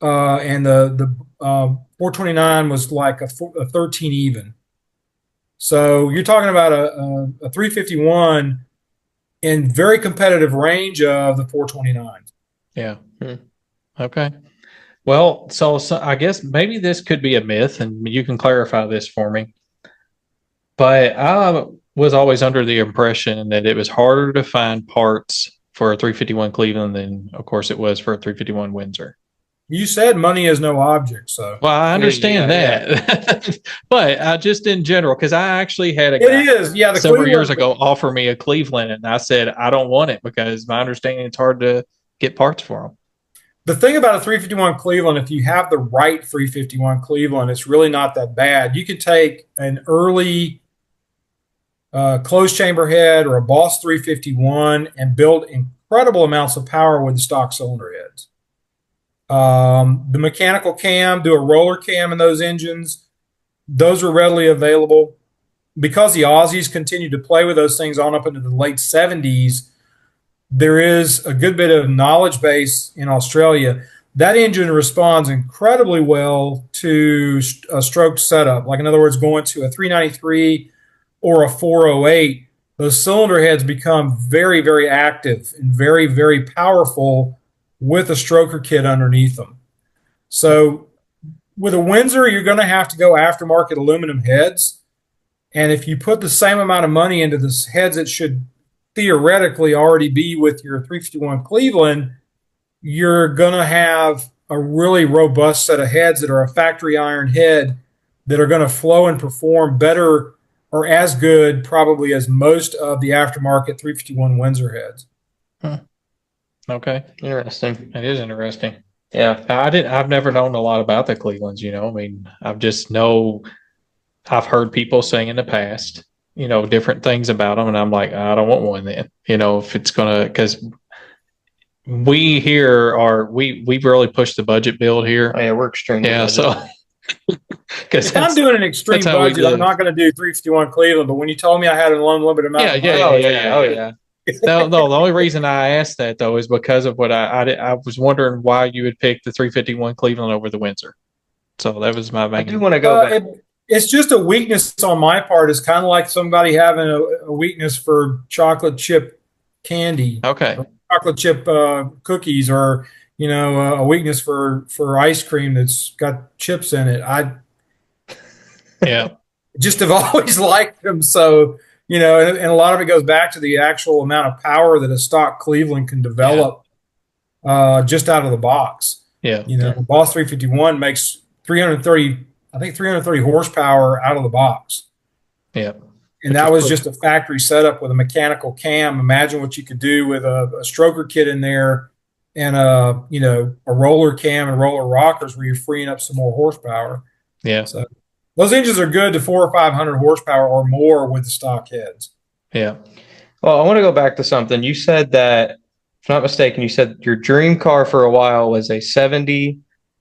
And the 429 was like a 13 even. So you're talking about a 351 in very competitive range of the 429s. Yeah. Okay. Well, so I guess maybe this could be a myth, and you can clarify this for me. But I was always under the impression that it was harder to find parts for a 351 Cleveland than, of course, it was for a 351 Windsor. You said money is no object, so Well, I understand Yeah. that, but just in general, because I actually had a it guy is. Yeah, the several years Cleveland. ago offer me a Cleveland, and I said I don't want it because my understanding it's hard to get parts for them. The thing about a 351 Cleveland, if you have the right 351 Cleveland, it's really not that bad. You can take an early closed chamber head or a Boss 351 and build incredible amounts of power with the stock cylinder heads. The mechanical cam, do a roller cam in those engines. Those are readily available. Because the Aussies continued to play with those things on up into the late 70s, there is a good bit of knowledge base in Australia. That engine responds incredibly well to a stroked setup. Like, in other words, going to a 393 or a 408, those cylinder heads become very, very active and very, very powerful with a stroker kit underneath them. So with a Windsor, you're going to have to go aftermarket aluminum heads. And if you put the same amount of money into the heads that should theoretically already be with your 351 Cleveland, you're going to have a really robust set of heads that are a factory iron head that are going to flow and perform better or as good probably as most of the aftermarket 351 Windsor heads. Okay, Interesting. it is interesting. Yeah. I've never known a lot about the Clevelands. I mean, I've heard people saying in the past, different things about them, and I'm like, I don't want one then. If it's because we here we really push the budget build here. Oh, yeah, we're extremely Yeah, so because If I'm doing an extreme that's how we budget, I'm live. not going to do 351 Cleveland. But when you told me I had an unlimited amount of money, Oh yeah. Oh yeah. No, the only reason I asked that though is because of what I was wondering why you would pick the 351 Cleveland over the Windsor. So that was my I main. do want to go back. it's just a weakness on my part. It's kind of like somebody having a weakness for chocolate chip candy, Okay. or chocolate chip cookies, or a weakness for ice cream that's got chips in it. I Yeah. just have always liked them. So, and a lot of it goes back to the actual amount of power that a stock Cleveland can develop just out of the box. Yeah. The Boss 351 makes 330 horsepower out of the box. Yeah. And that was just a factory setup with a mechanical cam. Imagine what you could do with a stroker kit in there and a roller cam and roller rockers where you're freeing up some more horsepower. Yeah. So those engines are good to 400 or 500 horsepower or more with the stock heads. Yeah. Well, I want to go back to something. You said that, if I'm not mistaken, you said your dream car for a while was a 70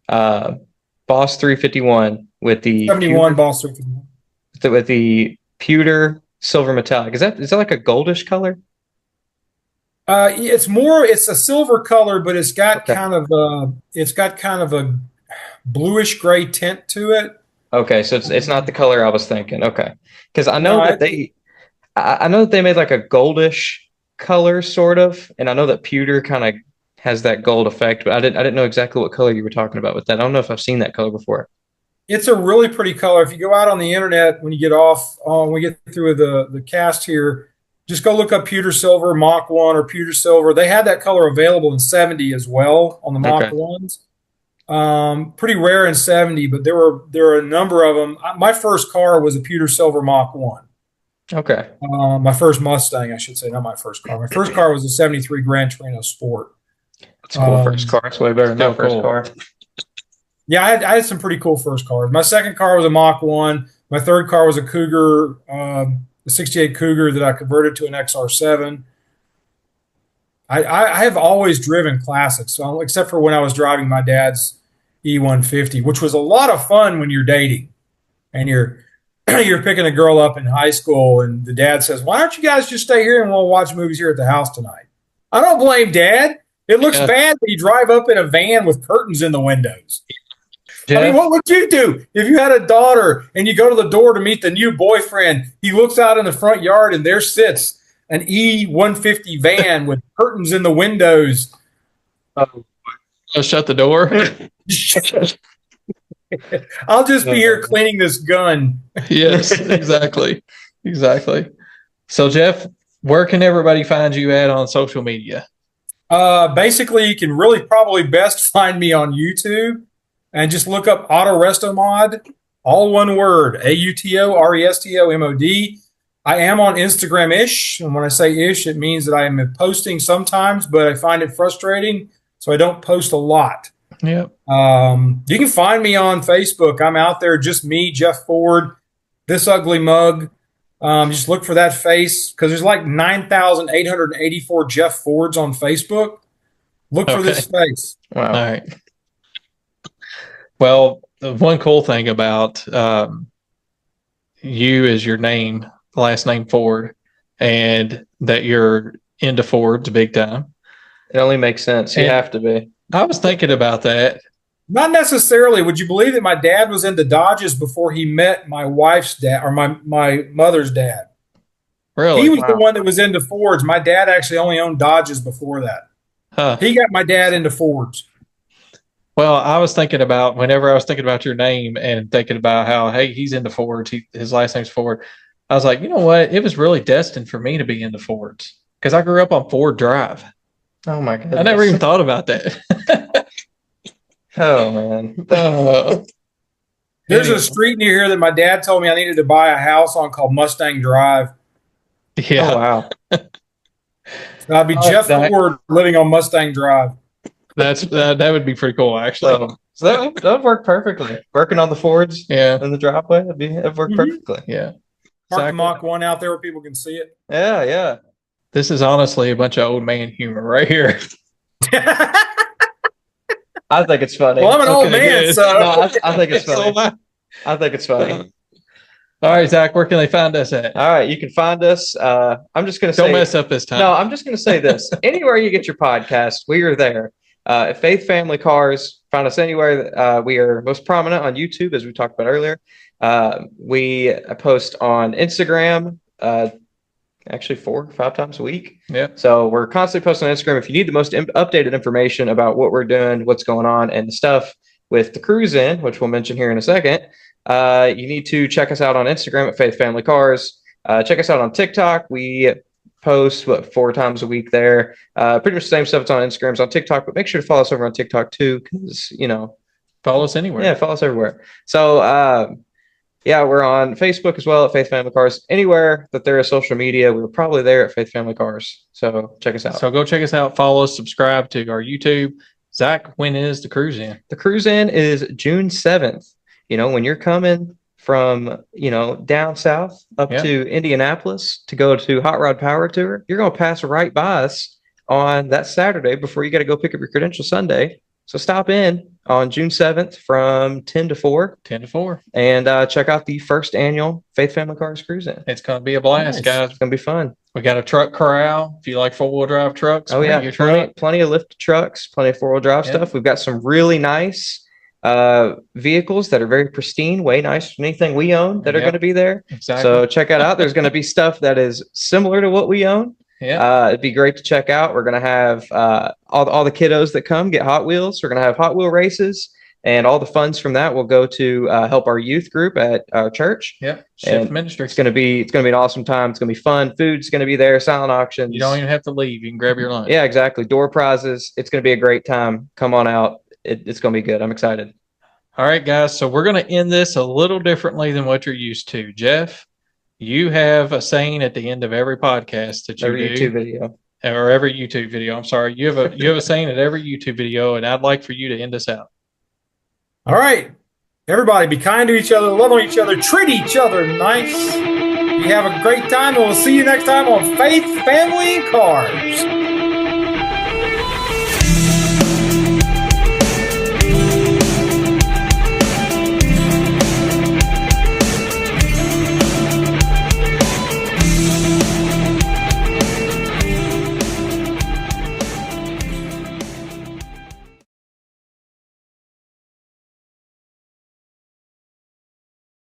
Boss 351 with the 71 Boss 351. with the pewter silver metallic. Is that like a goldish color? It's a silver color, but it's got Okay. kind of a bluish gray tint to it. Okay, so it's not the color I was thinking. Okay, because I know No, that I know that they made like a goldish color sort of, and I know that pewter kind of has that gold effect, but I didn't know exactly what color you were talking about with that. I don't know if I've seen that color before. It's a really pretty color. If you go out on the internet when you get off, when we get through the cast here, just go look up pewter silver Mach 1 or pewter silver. They had that color available in 70 as well on the Mach Okay. 1s. Pretty rare in 70, but there were a number of them. My first car was a pewter silver Mach 1. Okay. My first Mustang, I should say, not my first car. My first car was a 73 Gran Torino Sport. That's a cool first car. It's way better than my Still first cool. car. Yeah, I had some pretty cool first cars. My second car was a Mach 1. My third car was a Cougar, a 68 Cougar that I converted to an XR7. I have always driven classics, so except for when I was driving my dad's E150, which was a lot of fun when you're dating and you're picking a girl up in high school, and the dad says, "Why don't you guys just stay here and we'll watch movies here at the house tonight?" I don't blame Dad. It looks bad when you drive up in a van with curtains in the windows. Yeah. I mean, what would you do if you had a daughter and you go to the door to meet the new boyfriend? He looks out in the front yard and there sits an E150 van with curtains in the windows. Oh, shut the door. I'll just be here cleaning this gun. Yes, exactly. Exactly. So, Jeff, where can everybody find you at on social media? Basically, you can really probably best find me on YouTube and just look up AutoRestoMod, all one word, AutoRestoMod. I am on Instagram-ish, and when I say ish, it means that I am posting sometimes, but I find it frustrating, so I don't post a lot. Yep. You can find me on Facebook. I'm out there, just me, Jeff Ford, this ugly mug. Just look for that face because there's like 9,884 Jeff Fords on Facebook. Look for this face. Wow. All right. Well, the one cool thing about you is your name, last name Ford, and that you're into Fords big time. It only makes sense. You have to be. I was thinking about that. Not necessarily. Would you believe that my dad was into Dodges before he met my wife's dad or my mother's dad? Really? He was the one that was into Fords. My dad actually only owned Dodges before that. Huh. He got my dad into Fords. Well, I was thinking about whenever I was thinking about your name and thinking about how, hey, he's into Fords. His last name's Ford. I was like, you know what? It was really destined for me to be into Fords because I grew up on Ford Drive. Oh my goodness. I never even thought about that. Oh man. There's a street near here that my dad told me I needed to buy a house on called Mustang Drive. Yeah. Oh, wow. I'd be Jeff Ford living on Mustang Drive. That would be pretty cool, actually. So that would work perfectly. Working on the Fords in the driveway, that'd work perfectly. Yeah. Park the Mach 1 out there where people can see it. Yeah, yeah. This is honestly a bunch of old man humor right here. I think it's funny. Well, I'm an old man, so no, I think it's funny. I think it's funny. All right, Zach, where can they find us at? All right, you can find us. I'm just going to say. Don't mess up this time. No, I'm just going to say this. Anywhere you get your podcast, we are there. At Faith Family Cars, find us anywhere. We are most prominent on YouTube, as we talked about earlier. We post on Instagram, actually 4 or 5 times a week. Yeah. So we're constantly posting on Instagram. If you need the most updated information about what we're doing, what's going on, and the stuff with the cruise in, which we'll mention here in a second, you need to check us out on Instagram at Faith Family Cars. Check us out on TikTok. We post 4 times a week there. Pretty much the same stuff that's on Instagram is on TikTok, but make sure to follow us over on TikTok too, because follow us anywhere. Yeah, follow us everywhere. So yeah, we're on Facebook as well at Faith Family Cars. Anywhere that there is social media, we're probably there at Faith Family Cars. So check us out. So go check us out. Follow us. Subscribe to our YouTube. Zach, when is the cruise in? The cruise in is June 7th. When you're coming from, down south up to Indianapolis to go to Hot Rod Power Tour, you're going to pass right by us on that Saturday before you got to go pick up your credential Sunday. So stop in on June 7th from 10 to 4. 10 to 4. And check out the first annual Faith Family Cars Cruise In. It's going to be a blast, guys. It's going to be fun. We got a truck corral. If you like 4-wheel drive trucks. Oh, yeah. Plenty of lift trucks, plenty of 4-wheel drive stuff. We've got some really nice vehicles that are very pristine, way nicer than anything we own that are going to be there. Exactly. So check that out. There's going to be stuff that is similar to what we own. Yeah. It'd be great to check out. We're going to have all the kiddos that come get Hot Wheels. We're going to have Hot Wheel races, and all the funds from that will go to help our youth group at our church. Yep. Shift Ministry. It's going to be an awesome time. It's going to be fun. Food's going to be there. Silent auctions. You don't even have to leave. You can grab your lunch. Yeah, exactly. Door prizes. It's going to be a great time. Come on out. It's going to be good. I'm excited. All right, guys. So we're going to end this a little differently than what you're used to. Jeff, you have a saying at the end of every podcast that you do. YouTube video. Or every YouTube video. I'm sorry. You have a saying at every YouTube video, and I'd like for you to end us out. All right. Everybody, be kind to each other, love on each other, treat each other nice. You have a great time, and we'll see you next time on Faith Family Cars.